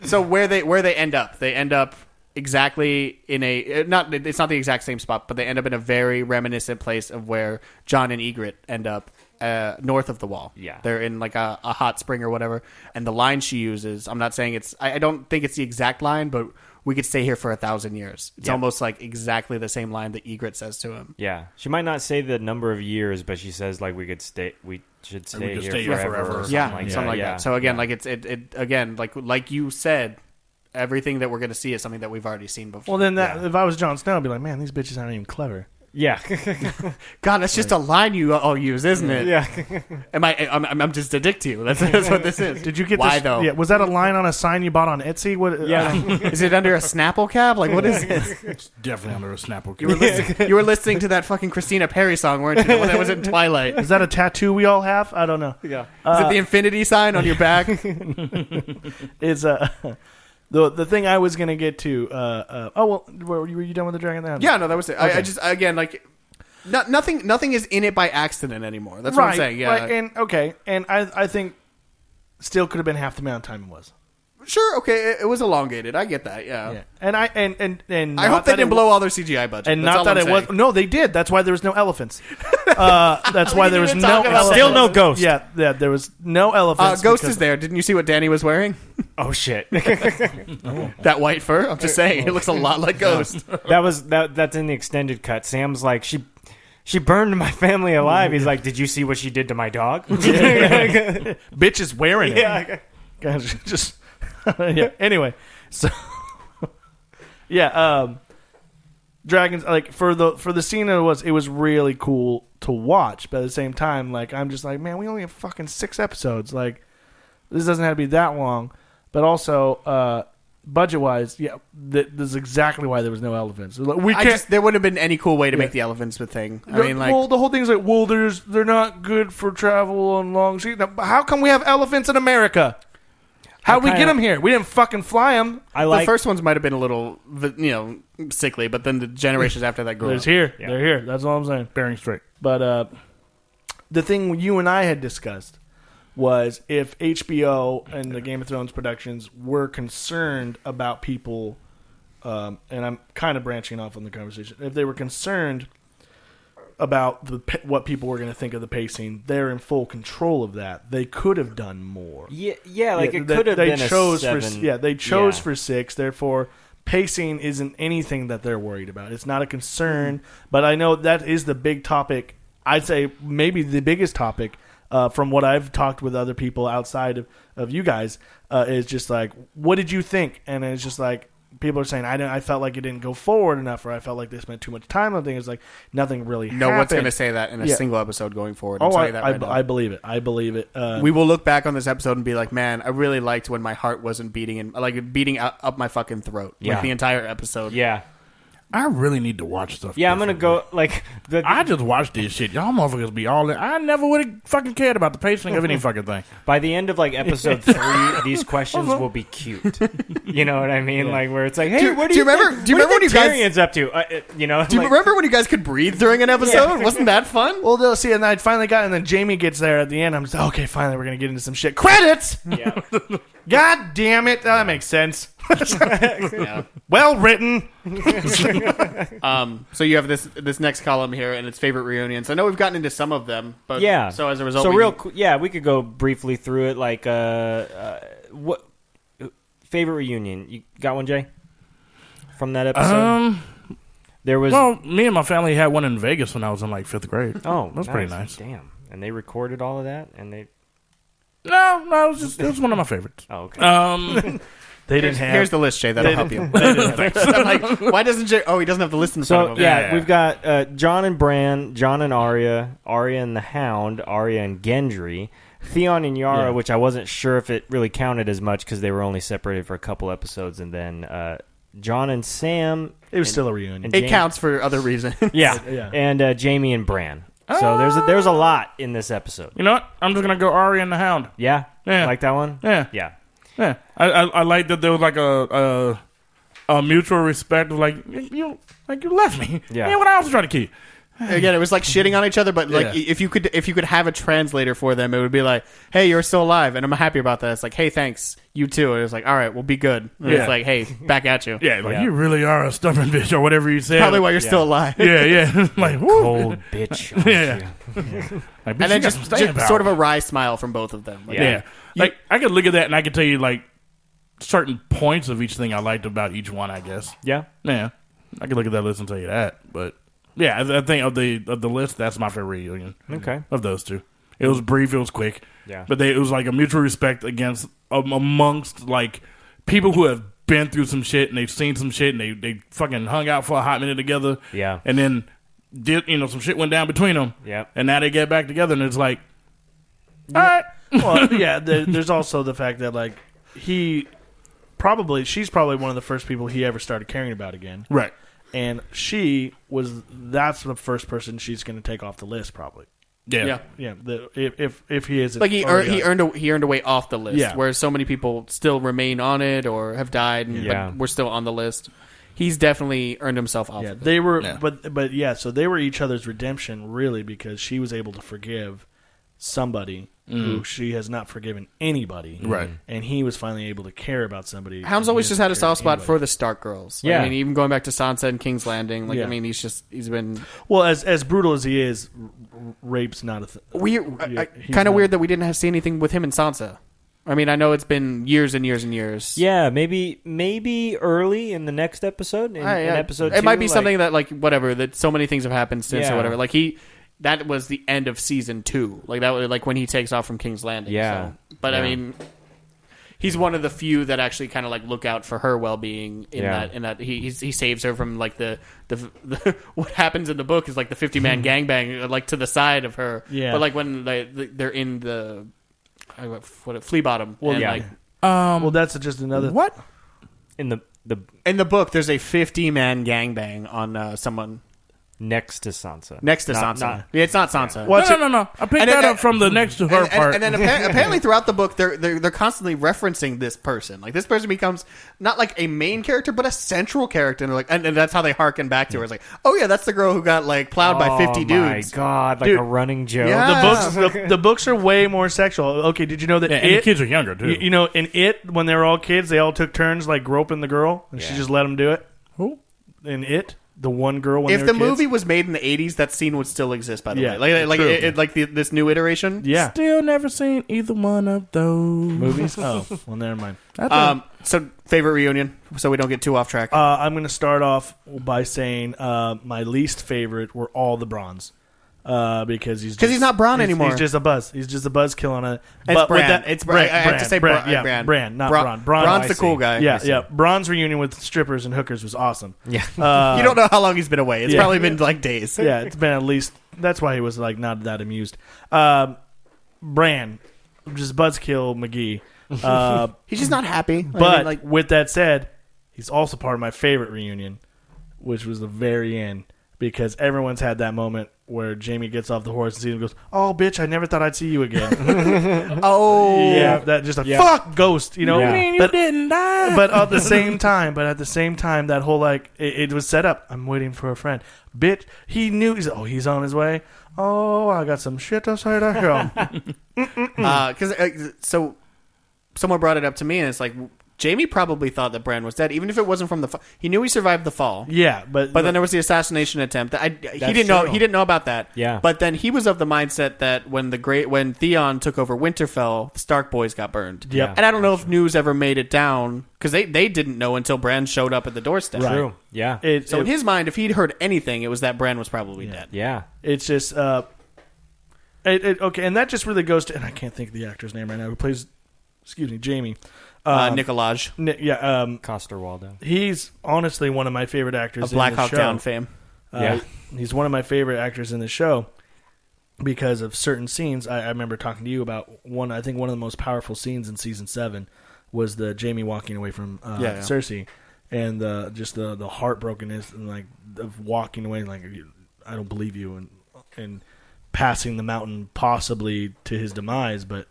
So where they end up, they end up exactly in a it's not the exact same spot, but they end up in a very reminiscent place of where Jon and Ygritte end up north of the Wall. Yeah. They're in like a hot spring or whatever, and the line she uses, I'm not saying I don't think it's the exact line, but we could stay here for 1,000 years. It's Yeah. almost like exactly the same line that Ygritte says to him. Yeah, she might not say the number of years, but she says like we should stay could here stay here forever. forever. Or something Yeah, like something that. like Yeah. that. So again, Yeah. like it again, like you said, everything that we're going to see is something that we've already seen before. Well, then if I was Jon Snow, I'd be like, man, these bitches aren't even clever. Yeah. God, that's just a line you all use, isn't it? Yeah. I'm just a dick to you. That's what this is. Did you get Why this? though? Yeah, was that a line on a sign you bought on Etsy? What? Yeah. Is it under a Snapple cap? Like what is this? It's definitely under a Snapple. You were listening to that fucking Christina Perry song, weren't you? The one that was in Twilight. Is that a tattoo we all have? I don't know. Yeah. Is it the infinity sign on your back? Is the thing I was gonna get to? Were you done with the Dragon? Then? Yeah, no, that was it. I Okay. just again like nothing is in it by accident anymore. That's what I'm saying. Yeah, right. And I think still could have been half the amount of time it was. sure. Okay, it was elongated. I get that. Yeah. Yeah, and I hope they didn't blow all their CGI budget. And That's not all that I'm it was. saying. No, they did. That's why there was no elephants. That's why there was even no talk about elephants. Still no ghost. Yeah, there was no elephants. Ghost because- is there. Didn't you see what Danny was wearing? Oh shit. That white fur. I'm just saying, it looks a lot like Ghost. That's in the extended cut. Sam's like she burned my family alive. He's like, did you see what she did to my dog? Bitch is wearing it. Yeah. Guys, just yeah. Anyway, so yeah, dragons like for the scene it was really cool to watch, but at the same time, like I'm just like, man, we only have fucking 6 episodes. Like this doesn't have to be that long, but also budget-wise, yeah, this is exactly why there was no elephants. We can't. There wouldn't have been any cool way to make the elephants a thing. I mean, like, well, the whole thing's like, well, they're not good for travel on long streets. Now, how come we have elephants in America? How we get them here? We didn't fucking fly them. the first ones might have been a little, sickly, but then the generations after that grew up. They're here. That's all I'm saying. Bearing straight. But the thing you and I had discussed was if HBO and the Game of Thrones productions were concerned about people, and I'm kind of branching off on the conversation, if they were concerned about what people were going to think of the pacing, they're in full control of that. They could have done more. It could have been chose a 7. they chose for 6, therefore pacing isn't anything that they're worried about. It's not a concern, but I know that is the big topic. I'd say maybe the biggest topic from what I've talked with other people outside of you guys is just like, what did you think? And it's just like, people are saying, I felt like it didn't go forward enough, or I felt like they spent too much time on things. It's like nothing really happened. No one's going to say that in a single episode going forward. I believe it. I believe it. We will look back on this episode and be like, man, I really liked when my heart wasn't beating up my fucking throat. Yeah. Like the entire episode. Yeah. I really need to watch stuff. Yeah, I'm going to go, like... I just watched this shit. Y'all motherfuckers be all in. I never would have fucking cared about the pacing of any fucking thing. By the end of, like, episode 3, these questions will be cute. You know what I mean? Yeah. Like, where it's like, hey, do you remember when you guys... up to? Do you remember when you guys could breathe during an episode? Yeah. Wasn't that fun? Well, they'll see, and I finally got, and then Jamie gets there at the end. I'm just like, okay, finally, we're going to get into some shit. Credits! Yeah. God damn it. That makes sense. Yeah. Well written. So you have this next column here, and it's favorite reunions. I know we've gotten into some of them, but yeah. So as a result, we could go briefly through it. Like, what favorite reunion? You got one, Jay? From that episode? There was. Well, me and my family had one in Vegas when I was in like 5th grade. Oh, that's pretty nice. Damn, and they recorded all of that, and they. No, it was one of my favorites. Oh, okay. They didn't have. Here's the list, Jay. That'll help you. I'm like, why doesn't Jay? Oh, he doesn't have the list in front of him. Yeah, we've got John and Bran, John and Arya, Arya and the Hound, Arya and Gendry, Theon and Yara, which I wasn't sure if it really counted as much because they were only separated for a couple episodes, and then John and Sam. It was still a reunion. It counts for other reasons. Yeah. And Jamie and Bran. So there's a lot in this episode. You know what? I'm just gonna go Arya and the Hound. Yeah. Like that one. Yeah. I like that there was like a mutual respect of like you left me. Yeah. What else was trying to kill you? Again, it was like shitting on each other, but like if you could have a translator for them, it would be like, "Hey, you're still alive," and I'm happy about that. It's like, "Hey, thanks, you too." And it's like, "All right, we'll be good." And it's like, "Hey, back at you." Yeah, like you really are a stubborn bitch or whatever you said. Probably why you're still alive. Yeah. Like woo. Cold bitch. Yeah. Like, and then just sort of a wry smile from both of them. Like, yeah. Like I could look at that and I could tell you like certain points of each thing I liked about each one. I guess. Yeah. I could look at that list and tell you that, but. Yeah, I think of the list, that's my favorite reunion. Okay. Of those two, it was brief, it was quick. Yeah. But it was like a mutual respect amongst like people who have been through some shit and they've seen some shit and they fucking hung out for a hot minute together. Yeah. And then did some shit went down between them. Yeah. And now they get back together and it's like, all right. Well, yeah. There's also the fact that like she's probably one of the first people he ever started caring about again. Right. And that's the first person she's going to take off the list, probably. Yeah. If he is like he earned a way off the list, whereas so many people still remain on it or have died, but we're still on the list. He's definitely earned himself off. Yeah, of it. they were, but yeah, so they were each other's redemption, really, because she was able to forgive somebody who she has not forgiven anybody, right? And he was finally able to care about somebody. Hound's always just had a soft spot for the Stark girls. Yeah, I mean, even going back to Sansa and King's Landing, I mean, he's been as brutal as he is. Rape's not a thing. Kind of weird that we didn't see anything with him and Sansa. I mean, I know it's been years and years and years. Yeah, maybe early in the next episode. In episode 2, it might be something that whatever, that so many things have happened since or whatever. Like that was the end of season 2. Like that was like when he takes off from King's Landing. Yeah. So. But I mean, he's one of the few that actually kind of like look out for her well-being in that he saves her from like the what happens in the book is like the 50-man gangbang like to the side of her. Yeah. But like when they're in the Flea Bottom. Well, and, well, that's just another. What? in the In the book, there's a 50-man gangbang on someone next to Sansa. next to Not- Sansa. not- Yeah, it's not Sansa. No. I picked that up from the next to her part. And then apparently throughout the book, they're constantly referencing this person. Like this person becomes not like a main character, but a central character. And they're like, and that's how they harken back to her. It's like, oh yeah, that's the girl who got like plowed by 50 dudes. My God, like Dude. a running joke. Yeah. The books are way more sexual. Okay, did you know that Yeah, and the kids are younger too. You know, in It, when they were all kids, they all took turns like groping the girl, and she Yeah. just let them do it. Who? In It, the one girl when If they the were kids. movie was made in the 80s, that scene would still exist. By the Yeah, way, true. this new iteration. yeah, Still never seen either one of those movies. Oh, well, never mind. So favorite reunion, so we don't get too off track. I'm going to start off by saying my least favorite were all the Bronze. Because he's not Bronn anymore. He's just a buzz. He's just a buzzkill on it. It's Bran. It's Bran. I have to say Bran. Bran. Yeah, Bran, not Bron- Bron. Bron's the cool guy. Yeah, yeah. Bron's reunion with strippers and hookers was awesome. Yeah. You don't know how long he's been away. It's yeah. probably been like days. Yeah, it's been at least. That's why he was like not that amused. Bran, just buzzkill McGee. He's just not happy. But with that said, he's also part of my favorite reunion, which was the very end, because everyone's had that moment where Jamie gets off the horse and sees him and goes, "Oh, bitch, I never thought I'd see you again." oh, Yeah, that just a fuck ghost, you know. Yeah. I mean, you But didn't die. but at the same time, that whole like it was set up. I'm waiting for a friend, bitch. He knew. He's on his way. Oh, I got some shit to say to him. because so someone brought it up to me, and it's like Jamie probably thought that Bran was dead, even if it wasn't from the. He knew he survived the fall. Yeah, but Then there was the assassination attempt. He didn't know. true. He didn't know about that. Yeah. But then he was of the mindset that when Theon took over Winterfell, the Stark boys got burned. Yep. And I don't know if news ever made it down because they didn't know until Bran showed up at the doorstep. Right. True. Yeah. So in his mind, if he'd heard anything, it was that Bran was probably dead. Yeah. it's just okay, and that just really goes to, and I can't think of the actor's name right now who plays, Jamie. Nicolaj Coster Waldo. He's honestly one of my favorite actors of Black in the Hawk show. Down fame. Yeah. He's one of my favorite actors in the show because of certain scenes. I remember talking to you about one. I think one of the most powerful scenes in season 7 was the Jamie walking away from Cersei, and the heartbrokenness and like of walking away, like I don't believe you, and passing the mountain possibly to his demise, but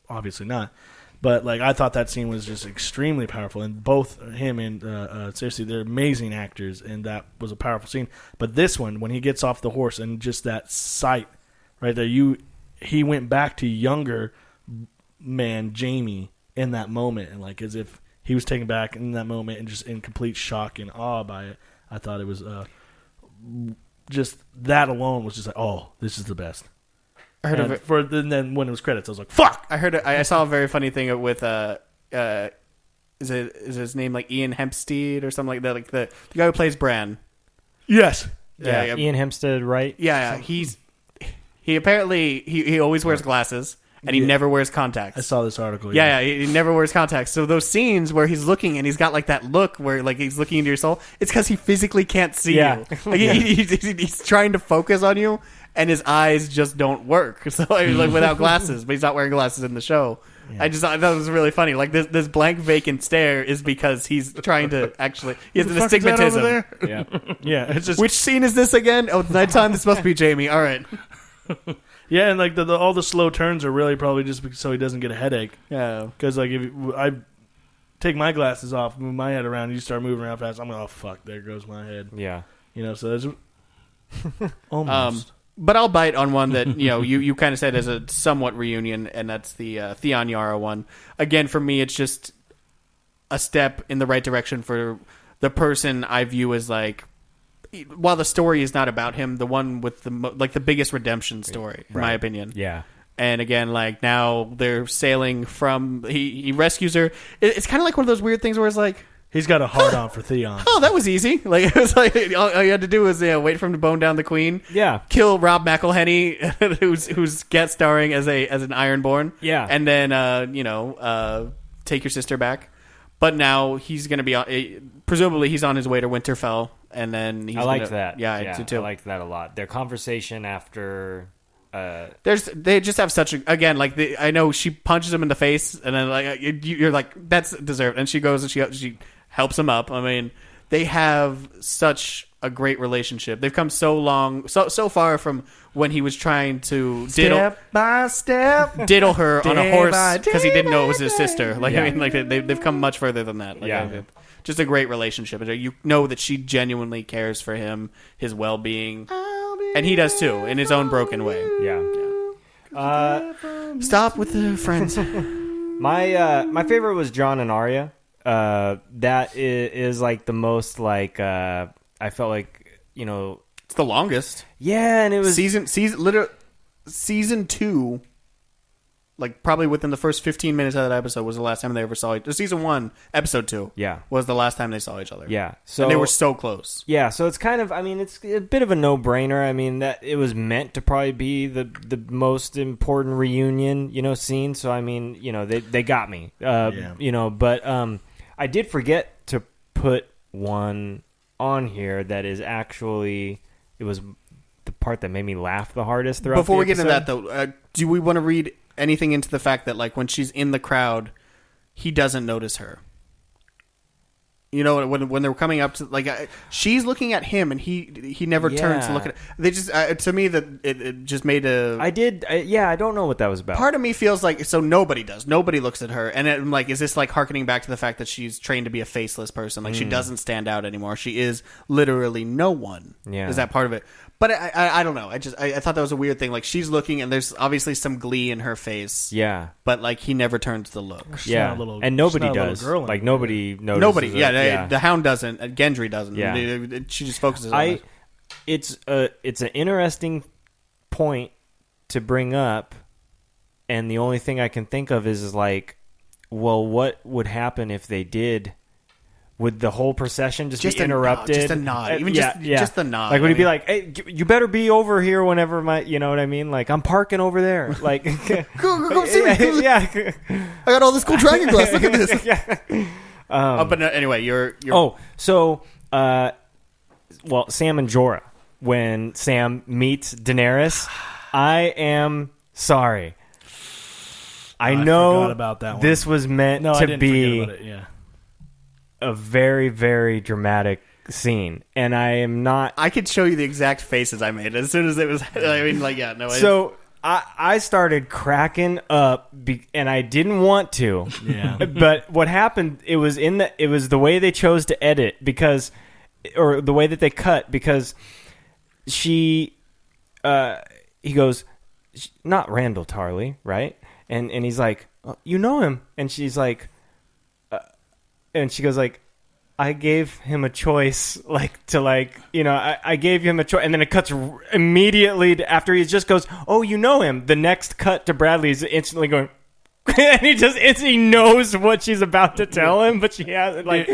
obviously not. But like I thought that scene was just extremely powerful, and both him and Cersei, they're amazing actors, and that was a powerful scene. But this one, when he gets off the horse and just that sight right there, he went back to younger man Jamie in that moment, and like as if he was taken back in that moment and just in complete shock and awe by it. I thought it was just that alone was just like, oh, this is the best. I heard of it. And then when it was credits, I was like, fuck. I saw a very funny thing with is his name like Ian Hempstead or something like that, like the guy who plays Bran. Yes. Yeah. Ian Hempstead, right? Yeah. He apparently he always wears glasses and he never wears contacts. I saw this article. Yeah, he never wears contacts. So those scenes where he's looking and he's got like that look where like he's looking into your soul, it's because he physically can't see Yeah. you. Like, he's trying to focus on you, and his eyes just don't work. So like without glasses, but he's not wearing glasses in the show. I thought it was really funny. Like this blank vacant stare is because he's trying to actually he has an Fuck is that over astigmatism. there? Yeah. Yeah, it's just Which scene is this again? Oh, it's nighttime. This must be Jamie. All right. yeah, and like all the slow turns are really probably just so he doesn't get a headache. Yeah. Because like if I take my glasses off, move my head around, you start moving around fast, I'm like, oh fuck, there goes my head. Yeah. You know, so there's almost. But I'll bite on one that you kind of said as a somewhat reunion, and that's the Theon Yara one. Again, for me, it's just a step in the right direction for the person I view as like, while the story is not about him, the one with the biggest redemption story, in my opinion. Yeah. And again, like now they're sailing from he rescues her. It's kind of like one of those weird things where it's like, He's got a hard on for Theon. oh, that was easy. Like it was like all you had to do was wait for him to bone down the queen. Yeah. Kill Rob McElhenney, who's guest starring as an Ironborn. Yeah. And then take your sister back. But now he's going to be presumably he's on his way to Winterfell, and then he's I liked that. Yeah, I did too. I liked that a lot. Their conversation after They just have such a again like I know she punches him in the face and then like you're like that's deserved, and she goes and she helps him up. I mean, they have such a great relationship. They've come so so far from when he was trying to Step by step. diddle her on a Day horse by because he day didn't know it by was his day. sister. Like I mean, like they've come much further than that. Like, Yeah. just a great relationship. You know that she genuinely cares for him, his well-being, and he does too in his own broken way. Yeah. Stop with the friends. My favorite was John and Arya. That is like the most like I felt like, you know, It's the longest yeah, and it was season 2. Like probably within the first 15 minutes of that episode was the last time they ever saw each other. Season 1, episode 2. Yeah. was the last time they saw each other. yeah. So and they were so close. yeah, so it's kind of, I mean, it's a bit of a no-brainer. I mean, that it was meant to probably be the most important reunion, you know, scene. So I mean, you know, they got me. You know, but I did forget to put one on here that is actually, it was the part that made me laugh the hardest throughout. Before the we get into episode. that though, do we want to read anything into the fact that like when she's in the crowd, he doesn't notice her? You know, when they're coming up to like she's looking at him and he never turns to look at it. They just to me that it just made a I don't know what that was about. part of me feels like so nobody looks at her, and I'm like, is this like harkening back to the fact that she's trained to be a faceless person? Like she doesn't stand out anymore. She is literally no one. Yeah. Is that part of it? But I don't know. I thought that was a weird thing. Like she's looking and there's obviously some glee in her face. Yeah. But like he never turns to look. Yeah. not a little- And nobody she's not a little does. girl Like anymore. nobody notices. Nobody. it. Yeah. The Hound doesn't. Gendry doesn't. Yeah. She just focuses on it. It's an interesting point to bring up, and the only thing I can think of is like, well, what would happen if they did? Would the whole procession just be Just a nod, interrupted? just a nod. Even just the nod. Like, would I he be mean- like, "Hey, you better be over here whenever you know what I mean? Like, I'm parking over there." Like, Go see me. yeah. I got all this cool dragon glass. Look at this. yeah. But no, anyway, you're Oh, so, well, Sam and Jorah. When Sam meets Daenerys, I am sorry. I know forgot about that one. this was meant No, I to didn't be forget about it. Yeah. a very, very dramatic scene, and I am not. I could show you the exact faces I made as soon as it was. I mean, like, yeah, no. So I started cracking up, and I didn't want to. Yeah. But what happened? It was the way they chose to edit or the way that they cut because he goes, not Randall Tarley, right? And he's like, oh, you know him, and she's like, and she goes like, I gave him a choice, like to like, you know, I gave him a choice, and then it cuts immediately after he just goes, oh, you know him. The next cut to Bradley is instantly going, and he knows what she's about to tell him, but she hasn't like.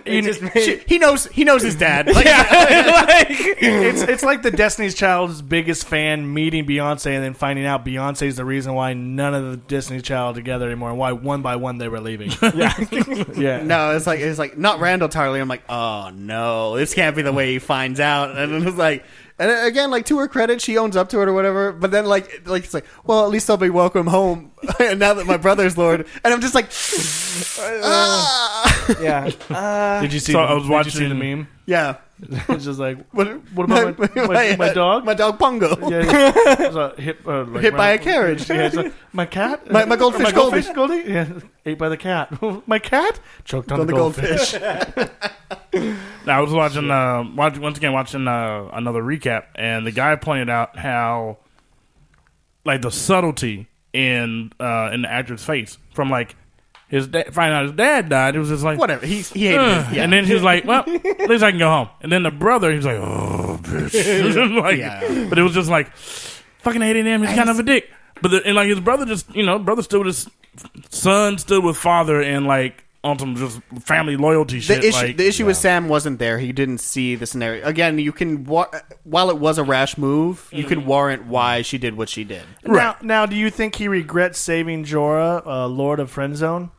He knows his dad. Like, It's like the Destiny's Child's biggest fan meeting Beyonce and then finding out Beyonce's the reason why none of the Destiny's Child are together anymore and why one by one they were leaving. Yeah. No, it's like not Randall Tarley. I'm like, oh no, this can't be the way he finds out. And it was like, and again, like to her credit, she owns up to it or whatever. But then like it's like, well, at least I'll be welcome home. And now that my brother's Lord, and I'm just like, yeah. Did you see? So the, I was did you see watching- the meme? yeah. It's just like, What about my dog? My dog Pongo. Yeah, it was like Hit by a carriage. Yeah, it's like, my cat? My goldfish Goldie? Yeah, ate by the cat. My cat? Choked on, On the goldfish. Now, I was watching another recap, and the guy pointed out how, like, the subtlety in the actor's face from like finding out his dad died. It was just like Whatever. He hated it. Yeah. and then he was like, "Well, at least I can go home." And then the brother, he was like, "Oh, bitch," like, Yeah. but it was just like, fucking hating him. He's kind of a dick. But and like his brother just, brother stood with his son, stood with father, and like on some just family loyalty shit. The issue with Sam wasn't there. He didn't see the scenario. Again, you can while it was a rash move, you can warrant why she did what she did. Now, do you think he regrets saving Jorah, Lord of Friendzone?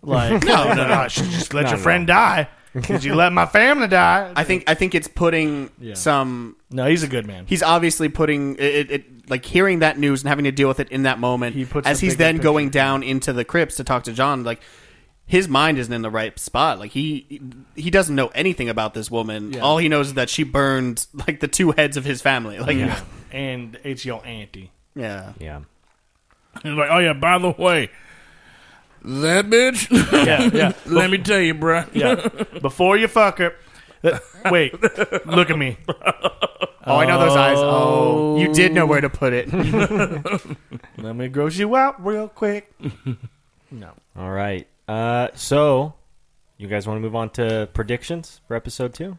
Like, no, I should just let your friend die. Because you let my family die. I think it's putting some. No, he's a good man. He's obviously putting it like hearing that news and having to deal with it in that moment. He puts as the he's bigger then picture. going down into the crypts to talk to John. Like his mind isn't in the right spot. Like he doesn't know anything about this woman. Yeah. All he knows is that she burned like the two heads of his family. Like And it's your auntie. yeah. Yeah. He's like, oh yeah, by the way, that bitch. Yeah. Let me tell you, bruh. Yeah. Before you fuck her. Wait. Look at me. Oh, I know those eyes. Oh, you did know where to put it. Let me gross you out real quick. No. All right. So, you guys want to move on to predictions for episode 2?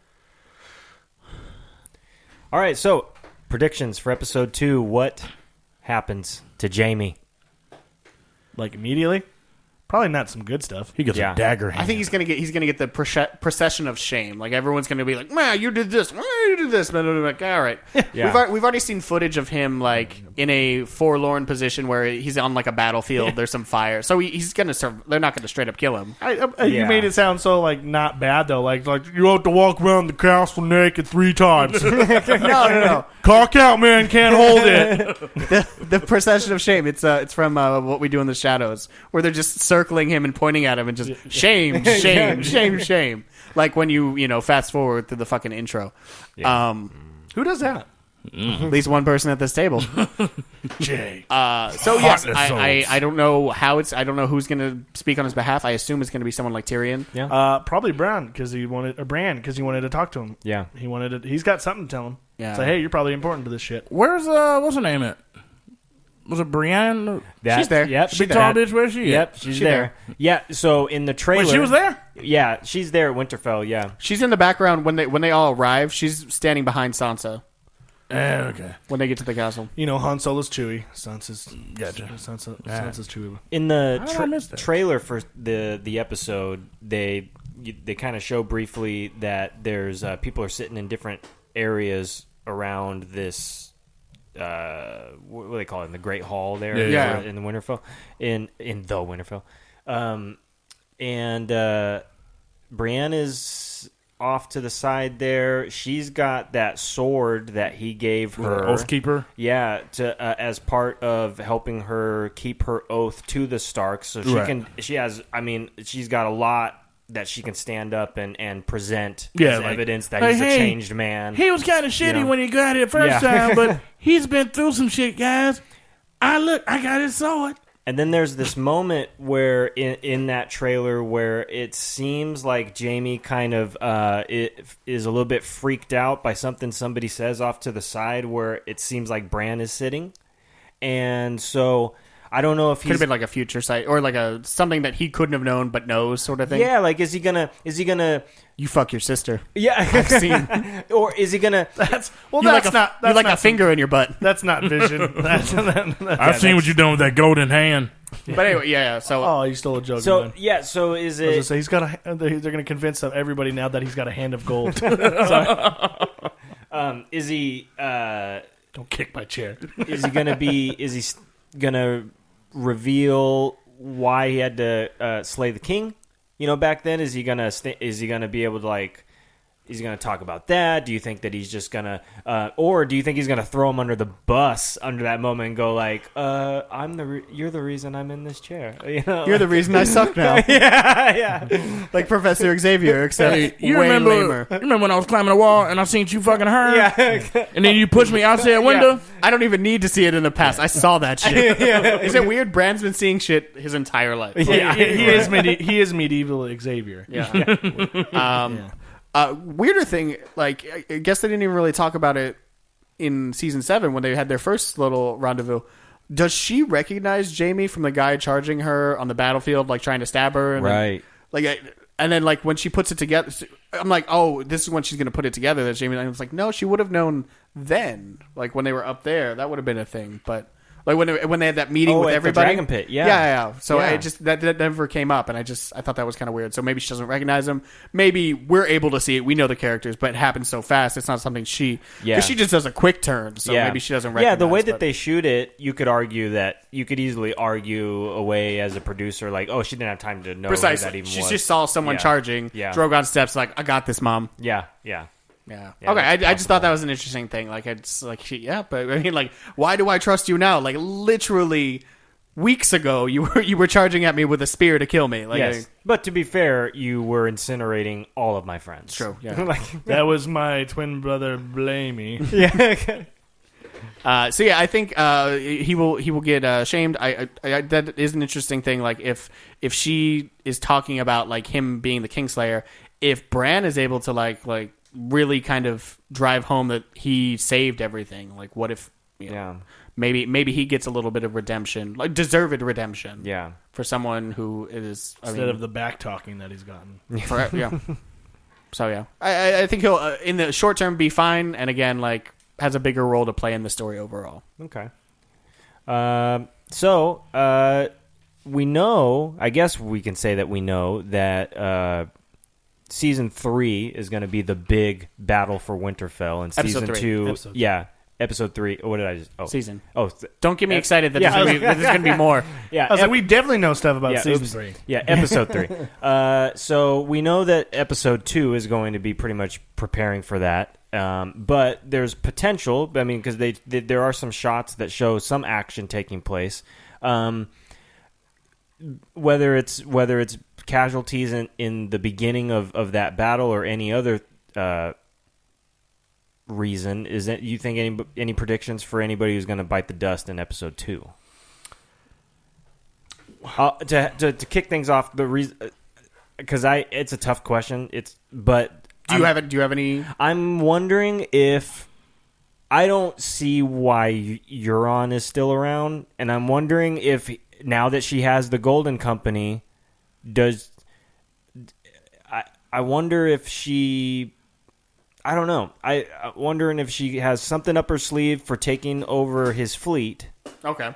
All right. So, predictions for episode 2. What happens to Jamie? Like immediately? Probably not some good stuff. He gets Yeah. a dagger hand. I think he's gonna get the procession of shame. Like everyone's gonna be like, "Man, you did this. Man, you did this." But I'm like, all right. Yeah. We've already seen footage of him like in a forlorn position where he's on like a battlefield. There's some fire, so he's gonna serve. They're not gonna straight up kill him. You Yeah. made it sound so like not bad though. Like you have to walk around the castle naked 3 times. No. Cock out, man, can't hold it. The procession of shame. It's from What We Do in the Shadows, where they're just circling him and pointing at him and just shame, shame, shame, shame. Like when you fast forward through the fucking intro. Who does that? At least one person at this table. Jay. So yes, Heartless I don't know how it's. I don't know who's going to speak on his behalf. I assume it's going to be someone like Tyrion. Yeah. Probably Bran because he wanted to talk to him. Yeah. He's got something to tell him. Yeah. Say, hey, you're probably important to this shit. Where's what's her name at? Was it Brienne? She's there. Yep. Big tall bitch. Where's she? Yep. At? She's there. Yeah. So in the trailer, Wait, she was there. Yeah, she's there at Winterfell. Yeah. She's in the background when they all arrive. She's standing behind Sansa Okay. when they get to the castle. You know, Han Solo's Chewie. Sansa's Gotcha. Sansa's Chewie. In the How did I miss that? trailer for the episode, they kind of show briefly that there's people are sitting in different areas around this. What do they call it? In the Great Hall there, Yeah. in the Winterfell, in the Winterfell, and Brienne is off to the side there. She's got that sword that he gave her, Oathkeeper. yeah, to as part of helping her keep her oath to the Starks. So she Right. she's got a lot that she can stand up and present Yeah, as like, evidence that hey, he's a hey, changed man. He was kind of shitty know? when he got here first Yeah. time, but he's been through some shit, guys. I got his sword. And then there's this moment where in that trailer where it seems like Jamie kind of is a little bit freaked out by something somebody says off to the side where it seems like Bran is sitting. And so I don't know if Could have been like a future sight or like something that he couldn't have known but knows sort of thing. yeah, like is he gonna You fuck your sister. yeah I've seen. or is he gonna You like a finger in your butt. That's not vision. I've seen what you done with that golden hand. But anyway, yeah. So Oh, you stole a joke. so man. yeah so is I was gonna it say he's got they're going to convince everybody now that he's got a hand of gold. is he Don't kick my chair. is he gonna reveal why he had to slay the king? You know, back then, is he gonna be able to like? Is he gonna talk about that? Do you think that he's just gonna, or do you think he's gonna throw him under the bus under that moment and go like, you're the reason I'm in this chair. You know, you're the reason I suck now. yeah. Like Professor Xavier, except Hey, you way remember? lamer. You remember when I was climbing the wall and I seen you fucking her? Yeah. And then you pushed me outside a window. I don't even need to see it in the past. I saw that shit. Is it weird? Bran's been seeing shit his entire life. he is medieval Xavier. Yeah. Weirder thing, like I guess they didn't even really talk about it in season 7 when they had their first little rendezvous. Does she recognize Jamie from the guy charging her on the battlefield, like trying to stab her? And Right. and then like when she puts it together, I'm like, oh, this is when she's going to put it together. That Jamie. And I was like, no, she would have known then, like when they were up there. That would have been a thing, but. Like when they had that meeting with at the everybody. Dragon Pit, yeah. yeah. So Yeah. it just that never came up, and I thought that was kind of weird. So maybe she doesn't recognize him. Maybe we're able to see it. We know the characters, but it happens so fast. It's not something Yeah. because she just does a quick turn. So maybe she doesn't recognize. Yeah, the way that but- they shoot it, you could easily argue away as a producer, like, oh, she didn't have time to know who that precisely. even She was. just saw someone Yeah. charging. Yeah. Drogon steps like, I got this, mom. Yeah. Yeah. Yeah, Okay. I that's just thought that was an interesting thing. Like it's like but I mean, like, why do I trust you now? Like literally weeks ago, you were charging at me with a spear to kill me. Like, Yes, but to be fair, you were incinerating all of my friends. True, yeah. Like, That was my twin brother, Blamey. so yeah, I think he will get shamed. I that is an interesting thing. Like if she is talking about like him being the Kingslayer, if Bran is able to like really kind of drive home that he saved everything. Like what if yeah, maybe he gets a little bit of redemption, like deserved redemption. yeah. For someone who is Instead of the back talking that he's gotten. yeah. So yeah, I think he'll in the short term be fine, and again like has a bigger role to play in the story overall. Okay. So we know. I guess we can say that we know that season 3 is going to be the big battle for Winterfell, and Episode season 3. 2, Episode 3. yeah, episode 3. What did I just? Oh, Season. Oh, Don't get me excited that yeah. there's going to be more. yeah. I was like, we definitely know stuff about season oops. 3. Yeah, episode 3. So we know that episode 2 is going to be pretty much preparing for that. But there's potential. I mean, because there are some shots that show some action taking place. Whether it's casualties in the beginning of that battle or any other reason, is that you think any predictions for anybody who's going to bite the dust in episode 2? To kick things off, the reason, because it's a tough question. Do you have any? I'm wondering if I don't see why Euron is still around, and I'm wondering if now that she has the Golden Company, I wonder if she. I don't know. I'm wondering if she has something up her sleeve for taking over his fleet. Okay.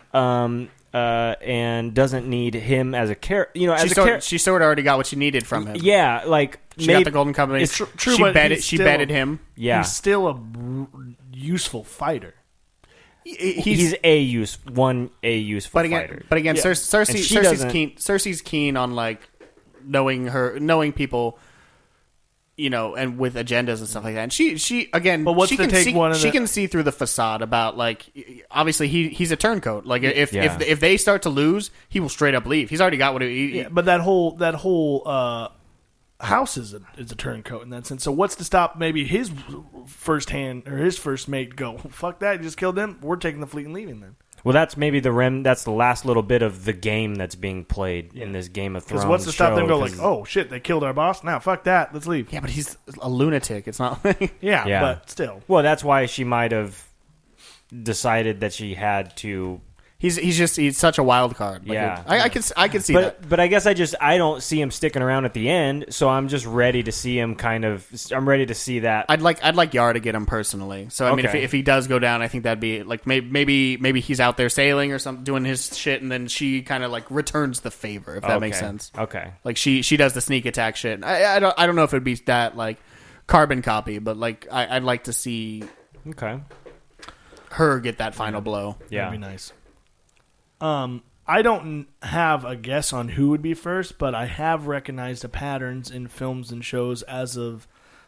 And doesn't need him as a character. You know, She sort of already got what she needed from him. yeah, like She got the Golden Company. It's true, she but betted. he's She still- betted him. Yeah, He's still a useful fighter. he's a useful fighter. But again, And Cersei's she doesn't- keen. Cersei's keen on like knowing people, you know, and with agendas and stuff like that. And she again, But what's she the can take see, one of she the- can see through the facade about like obviously he's a turncoat. Like if Yeah. if they start to lose, he will straight up leave. He's already got what he. Yeah, but that whole house is a turncoat in that sense. So what's to stop maybe his first mate go, fuck that, you just killed them. We're taking the fleet and leaving then. Well, that's maybe that's the last little bit of the game that's being played in this Game of Thrones. Because what's to stop them show, go like, 'cause- oh shit, they killed our boss. Now fuck that, let's leave. Yeah, but he's a lunatic. It's not like Yeah, Yeah. but still. Well, that's why she might have decided that she had to. he's such a wild card. Like, Yeah. I can see that. But I guess I don't see him sticking around at the end, so I'm just ready to see him I'm ready to see that. I'd like Yara to get him personally. So I mean, Okay. if he does go down, I think that'd be like maybe he's out there sailing or something, doing his shit, and then she kind of like returns the favor, if that makes Okay. sense. Okay. Like she does the sneak attack shit. I don't know if it'd be that like carbon copy, but like I'd like to see Okay. her get that final blow. Yeah. That'd be nice. I don't have a guess on who would be first, but I have recognized the patterns in films and shows as of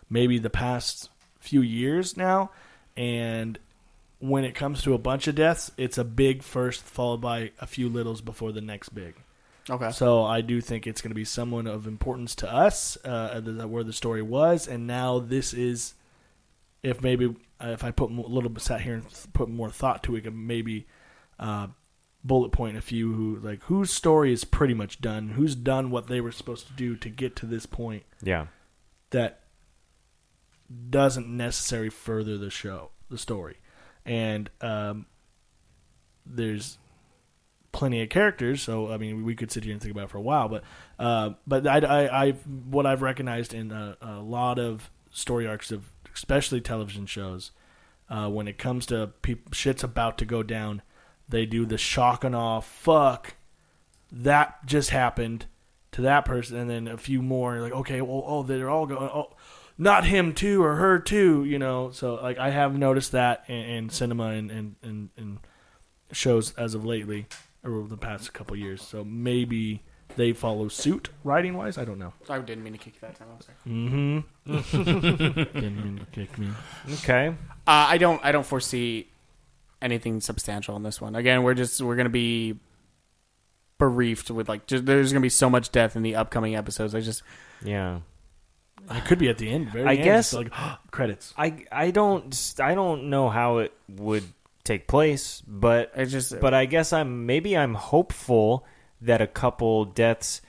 maybe the past few years now. And when it comes to a bunch of deaths, it's a big first followed by a few littles before the next big. Okay. So I do think it's going to be someone of importance to us, where the story was, and now this is. If I put a little bit sat here and put more thought to it, and maybe bullet point a few whose story is pretty much done, who's done what they were supposed to do to get to this point Yeah. that doesn't necessarily further the story, and there's plenty of characters. So I mean, we could sit here and think about it for a while, but I what I've recognized in a lot of story arcs of especially television shows, when it comes to shit's about to go down, they do the shock and awe, fuck, that just happened to that person, and then a few more, you're like, okay, well, they're all going, oh, not him too or her too, you know. So like I have noticed that in cinema and shows as of lately, or over the past couple years. So maybe they follow suit writing wise. I don't know. I didn't mean to kick you that time. I'm sorry. Didn't mean to kick me. Okay. I don't foresee anything substantial in this one. Again, we're gonna be bereaved with there's gonna be so much death in the upcoming episodes. Yeah. It could be at the end. I guess it's like credits. I don't know how it would take place, but I guess I'm hopeful that a couple deaths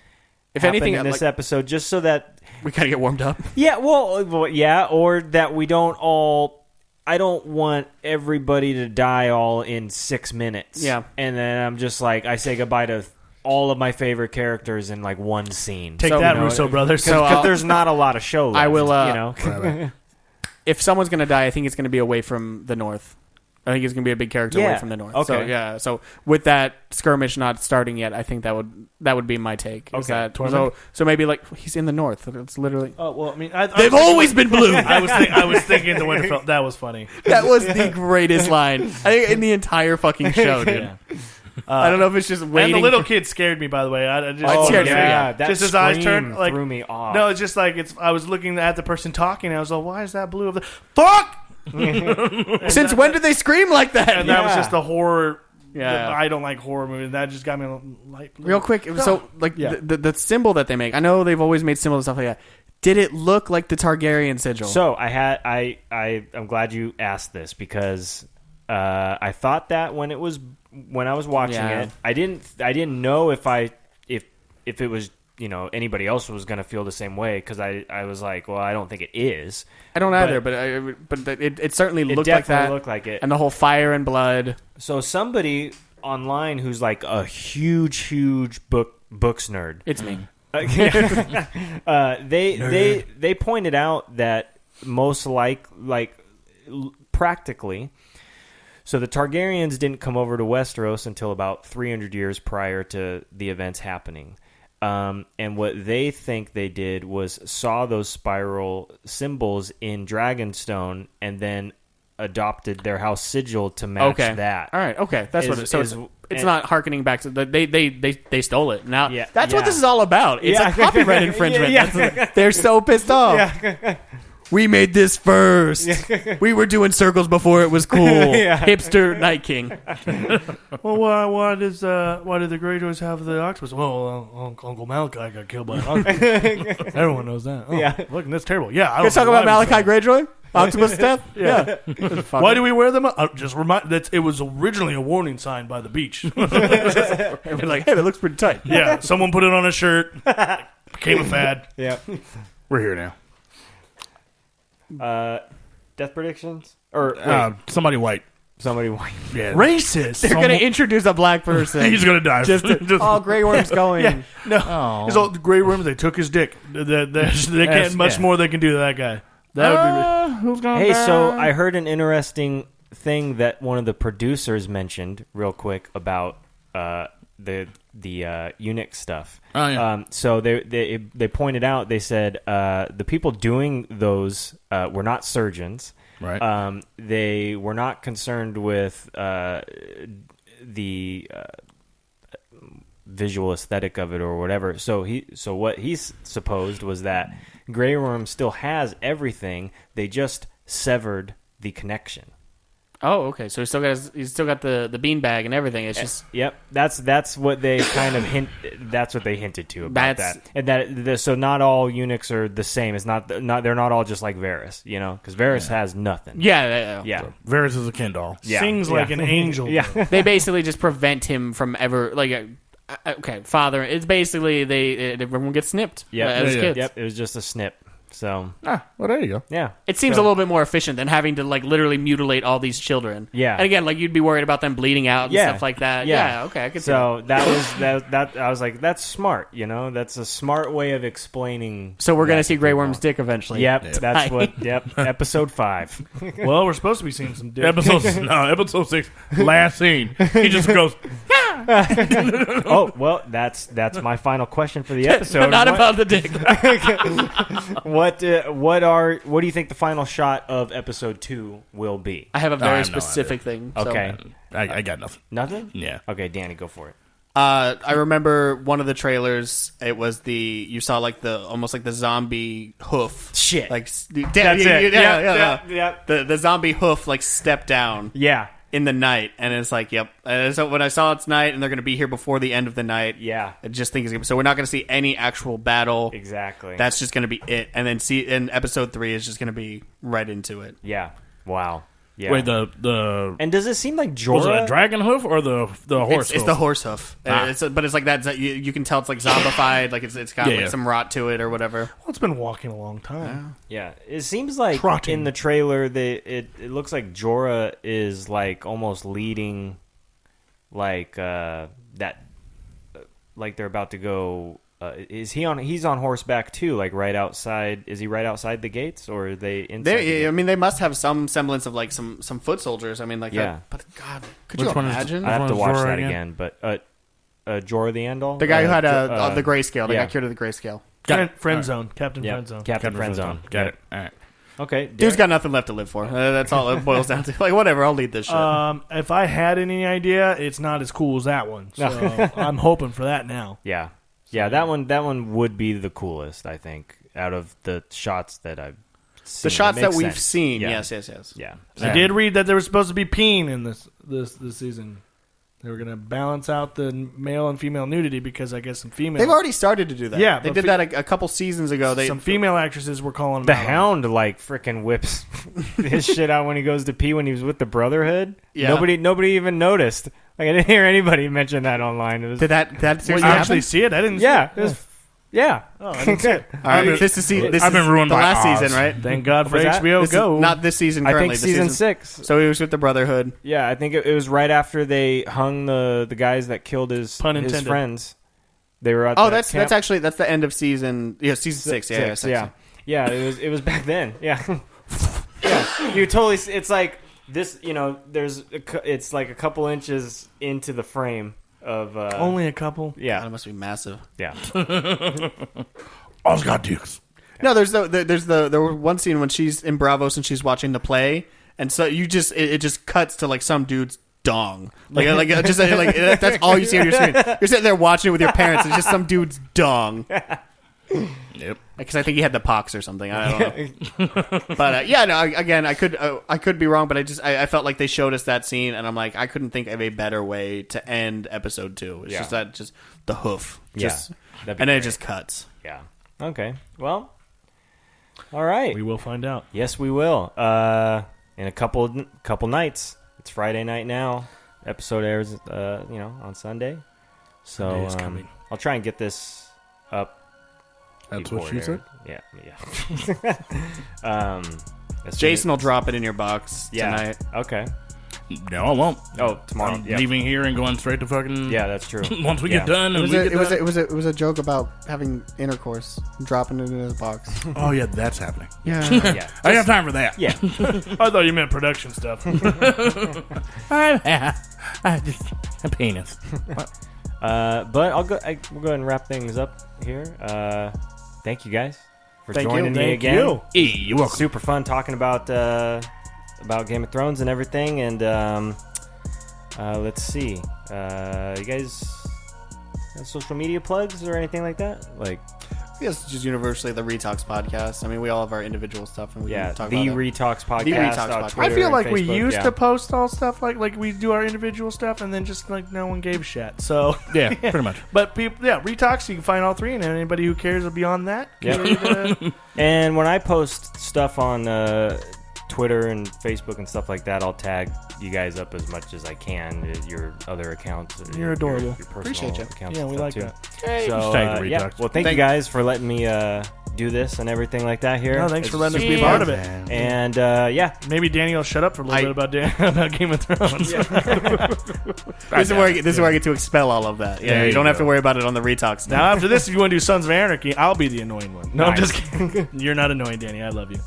if happen anything in this episode, just so that we kind of get warmed up. Yeah, well, yeah, or that we don't all. I don't want everybody to die all in 6 minutes. Yeah, and then I'm just like I say goodbye to all of my favorite characters in like one scene. Take that, Russo brothers. Because there's not a lot of show left, I will. You know, if someone's gonna die, I think it's gonna be away from the North. I think it's gonna be a big character away from the North. Okay. So with that skirmish not starting yet, I think that would be my take. Okay. So maybe like he's in the North. It's literally. Oh well, I mean, they've always been blue. I was thinking the Winterfell. That was funny. That was the greatest line I think in the entire fucking show, dude. Yeah. I don't know if it's just waiting. And the little kid scared me, by the way. I just, that just his eyes turned like threw me off. No, it's just like I was looking at the person talking. And I was like, "Why is that blue?" Fuck! Since when did they scream like that? And that was just the horror. Yeah, I don't like horror movies. That just got me like real quick. So like the symbol that they make. I know they've always made symbols and stuff like that. Did it look like the Targaryen sigil? So I'm glad you asked this because I thought that when I was watching it, I didn't know if it was anybody else was going to feel the same way because I was like, well, I don't think it is. I don't either, but it certainly looked like that. Looked like it, and the whole fire and blood. So somebody online who's like a huge books nerd. It's me. They pointed out that most practically. So the Targaryens didn't come over to Westeros until about 300 years prior to the events happening. And what they think they did was saw those spiral symbols in Dragonstone and then adopted their house sigil to match that. All right, okay. That's what it is. So it's not hearkening back to they stole it. Now that's what this is all about. It's a copyright infringement. They're so pissed off. Yeah. We made this first. We were doing circles before it was cool. Hipster Night King. Well, why did the Greyjoys have the octopus? Well, Uncle Malachi got killed by an octopus. Everyone knows that. Oh, look, that's terrible. Yeah, Let's talk about Malachi Greyjoy. Octopus stuff. Yeah. Why do we wear them? Just remind that it was originally a warning sign by the beach. Like, hey, that looks pretty tight. Yeah, someone put it on a shirt. Became a fad. Yeah. We're here now. Death predictions? Or somebody white. Somebody white. Yeah. Racist. They're going to introduce a black person. He's going to die. Grey Worm's going. Yeah. No. It's all the Grey Worms, they took his dick. They can't much more they can do to that guy. That would be who's going Hey, so I heard an interesting thing that one of the producers mentioned real quick about the eunuch stuff. Oh, yeah. So they pointed out, they said the people doing those were not surgeons. Right. They were not concerned with the visual aesthetic of it or whatever. So what he supposed was that Grey Worm still has everything. They just severed the connection. Oh, okay. So he's still got the beanbag and everything. It's just yep. That's what they kind of That's what they hinted to about that. And so not all eunuchs are the same. It's not they're not all just like Varys, because Varys has nothing. Yeah. So Varys is a Ken doll. Yeah. sings like an angel. Yeah. They basically just prevent him from ever father. It's basically everyone gets snipped. Yeah, as kids. Yep. It was just a snip. So well, there you go. yeah, It seems a little bit more efficient than having to like literally mutilate all these children. Yeah. And again, like you'd be worried about them bleeding out and Yeah. stuff like that. Yeah. Okay, I could see that. so that was that. I was like, that's smart. That's a smart way of explaining. So we're gonna that see to Grey people. Worm's dick eventually. Yep, that's what. Yep, episode 5. Well, we're supposed to be seeing some dick. Episode 6, last scene. He just goes, Oh well, that's my final question for the episode. Not about the dick. What do you think the final shot of episode 2 will be? I have a I very have no specific thing. so- Okay, I got nothing. nothing. Yeah. Okay, Danny, go for it. I remember one of the trailers. It was you saw like almost like the zombie hoof. Shit. Like That's it. Yeah. The zombie hoof like stepped down Yeah, in the night, and it's like, yep. And so when I saw it's night, and they're gonna be here before the end of the night. yeah, I just think it's gonna, so we're not gonna see any actual battle. exactly. That's just gonna be it, and then and episode 3 is just gonna be right into it. yeah. Wow. Yeah. Wait, the and does it seem like Jorah? was it a dragon hoof or the horse? It's hoof? the horse hoof. Ah. But it's like that. You can tell it's like zombified. Like it's got Yeah. some rot to it or whatever. Well, it's been walking a long time. Yeah, it seems like Trotting. in the trailer it looks like Jorah is like almost leading, like like they're about to go. Is he on? He's on horseback too, like right outside. Is he right outside the gates, or are they inside? the I gates? mean, they must have some semblance of like some foot soldiers. I mean, like Yeah. But God, could Which you one is- imagine? I have to Which watch one's Jorah that again? again. But Jorah the End All, The guy who had the grayscale. They yeah. got cured of the grayscale. Friend zone. Captain Yeah, Friend Zone. Captain Friendzone. Got it. All right. Okay, Dude's Derek? got nothing left to live for. That's all it boils down to. Like whatever, I'll lead this shit. If I had any idea, it's not as cool as that one. So I'm hoping for that now. Yeah, that one would be the coolest, I think, out of the shots that I've seen. The shots It that makes we've sense. seen. Yeah. Yes. Yeah. I did read that there was supposed to be peeing in this season. They were going to balance out the male and female nudity because I guess some female. They've already started to do that. Yeah, they but did that a couple seasons ago. some female actresses were calling The them out. Hound like freaking whips his shit out when he goes to pee when he was with the Brotherhood. Yeah. Nobody even noticed. Like I didn't hear anybody mention that online. It was, Did that Well, seriously you happen? actually see it? I didn't. yeah, See it it. was, yeah. Oh, I didn't see it. All right, this is I've the been ruined by last Oz. season, right? Thank God for Was that? HBO This is Go. not this season. I Currently, think this season 6. So he was with the Brotherhood. Yeah, I think it was right after they hung the guys that killed his Pun his intended. friends. They were at Oh, that that's camp. actually the end of season. Yeah, season 6. Yeah, Six, yeah. It was back then. Yeah, yeah. You totally. It's like this. It's like a couple inches into the frame of. Only a couple. God, Yeah, it must be massive. yeah. All's got dukes. No, there was one scene when she's in Bravos and she's watching the play, and so it just cuts to like some dude's dong, that's all you see on your screen. You're sitting there watching it with your parents. It's just some dude's dong. Yep. Because I think he had the pox or something. I don't know. But again, I could be wrong, but I felt like they showed us that scene, and I'm like, I couldn't think of a better way to end episode 2. It's just the hoof, just, That'd be and then it great. just cuts. Yeah. Okay. Well. All right. We will find out. Yes, we will. In a couple nights. It's Friday night now. Episode airs, on Sunday. So Sunday is coming. I'll try and get this up. That's before what she it said? aired. Yeah. As soon Jason will as- drop it in your box tonight. Okay. No, I won't. Oh, tomorrow. I'm yeah. leaving here and going straight to fucking. Yeah, that's true. Once we Yeah. get done, and It was a joke about having intercourse, dropping it in his box. oh yeah, that's happening. Yeah. Yeah. I have time for that. Yeah. I thought you meant production stuff. A penis. But we'll go ahead and wrap things up here. Thank you guys for Thank you. joining me Thank again. you. Hey, you're welcome. Super fun talking about Game of Thrones and everything. And let's see, you guys have social media plugs or anything like that? Like, Yes, just universally the Retox podcast. I mean, we all have our individual stuff, and we yeah, can talk the about it. Retox podcast. The Retox on podcast. Twitter I feel and like we Facebook, used yeah. to post all stuff like we do our individual stuff, and then just like no one gave a shit. So Yeah, pretty much. But people, Retox, you can find all three, and anybody who cares beyond that. Yep. And when I post stuff on Twitter and Facebook and stuff like that, I'll tag you guys up as much as I can. Your other accounts. You're adorable. Your personal Appreciate you. accounts Yeah, and we stuff like too. that. So, Just tag the yeah. Retox. Well, thank you guys for letting me do this and everything like that here. No, thanks for letting us be a part of it. And maybe Danny will shut up for a little bit about Game of Thrones. This is where I get to expel all of that. Yeah, you don't have to worry about it on the Retalks. Now after this, if you want to do Sons of Anarchy, I'll be the annoying one. No, I'm just kidding. You're not annoying, Danny. I love you.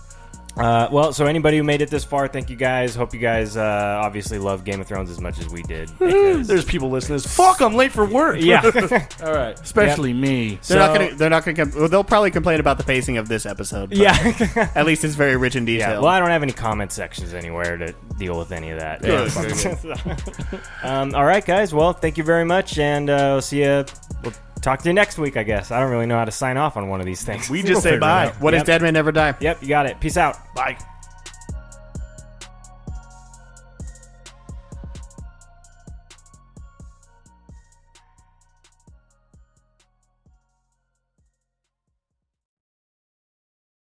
So anybody who made it this far, thank you guys. Hope you guys obviously love Game of Thrones as much as we did. There's people listening. Fuck, I'm late for work. Yeah. All right. Especially me. They're not gonna. They'll probably complain about the pacing of this episode. But yeah. At least it's very rich in detail. Yeah. Well, I don't have any comment sections anywhere to deal with any of that. Good. All right, guys. Well, thank you very much, and we'll see you. We'll talk to you next week, I guess. I don't really know how to sign off on one of these things. We just say bye. What is Dead Man Never Die? Yep, you got it. Peace out. Bye.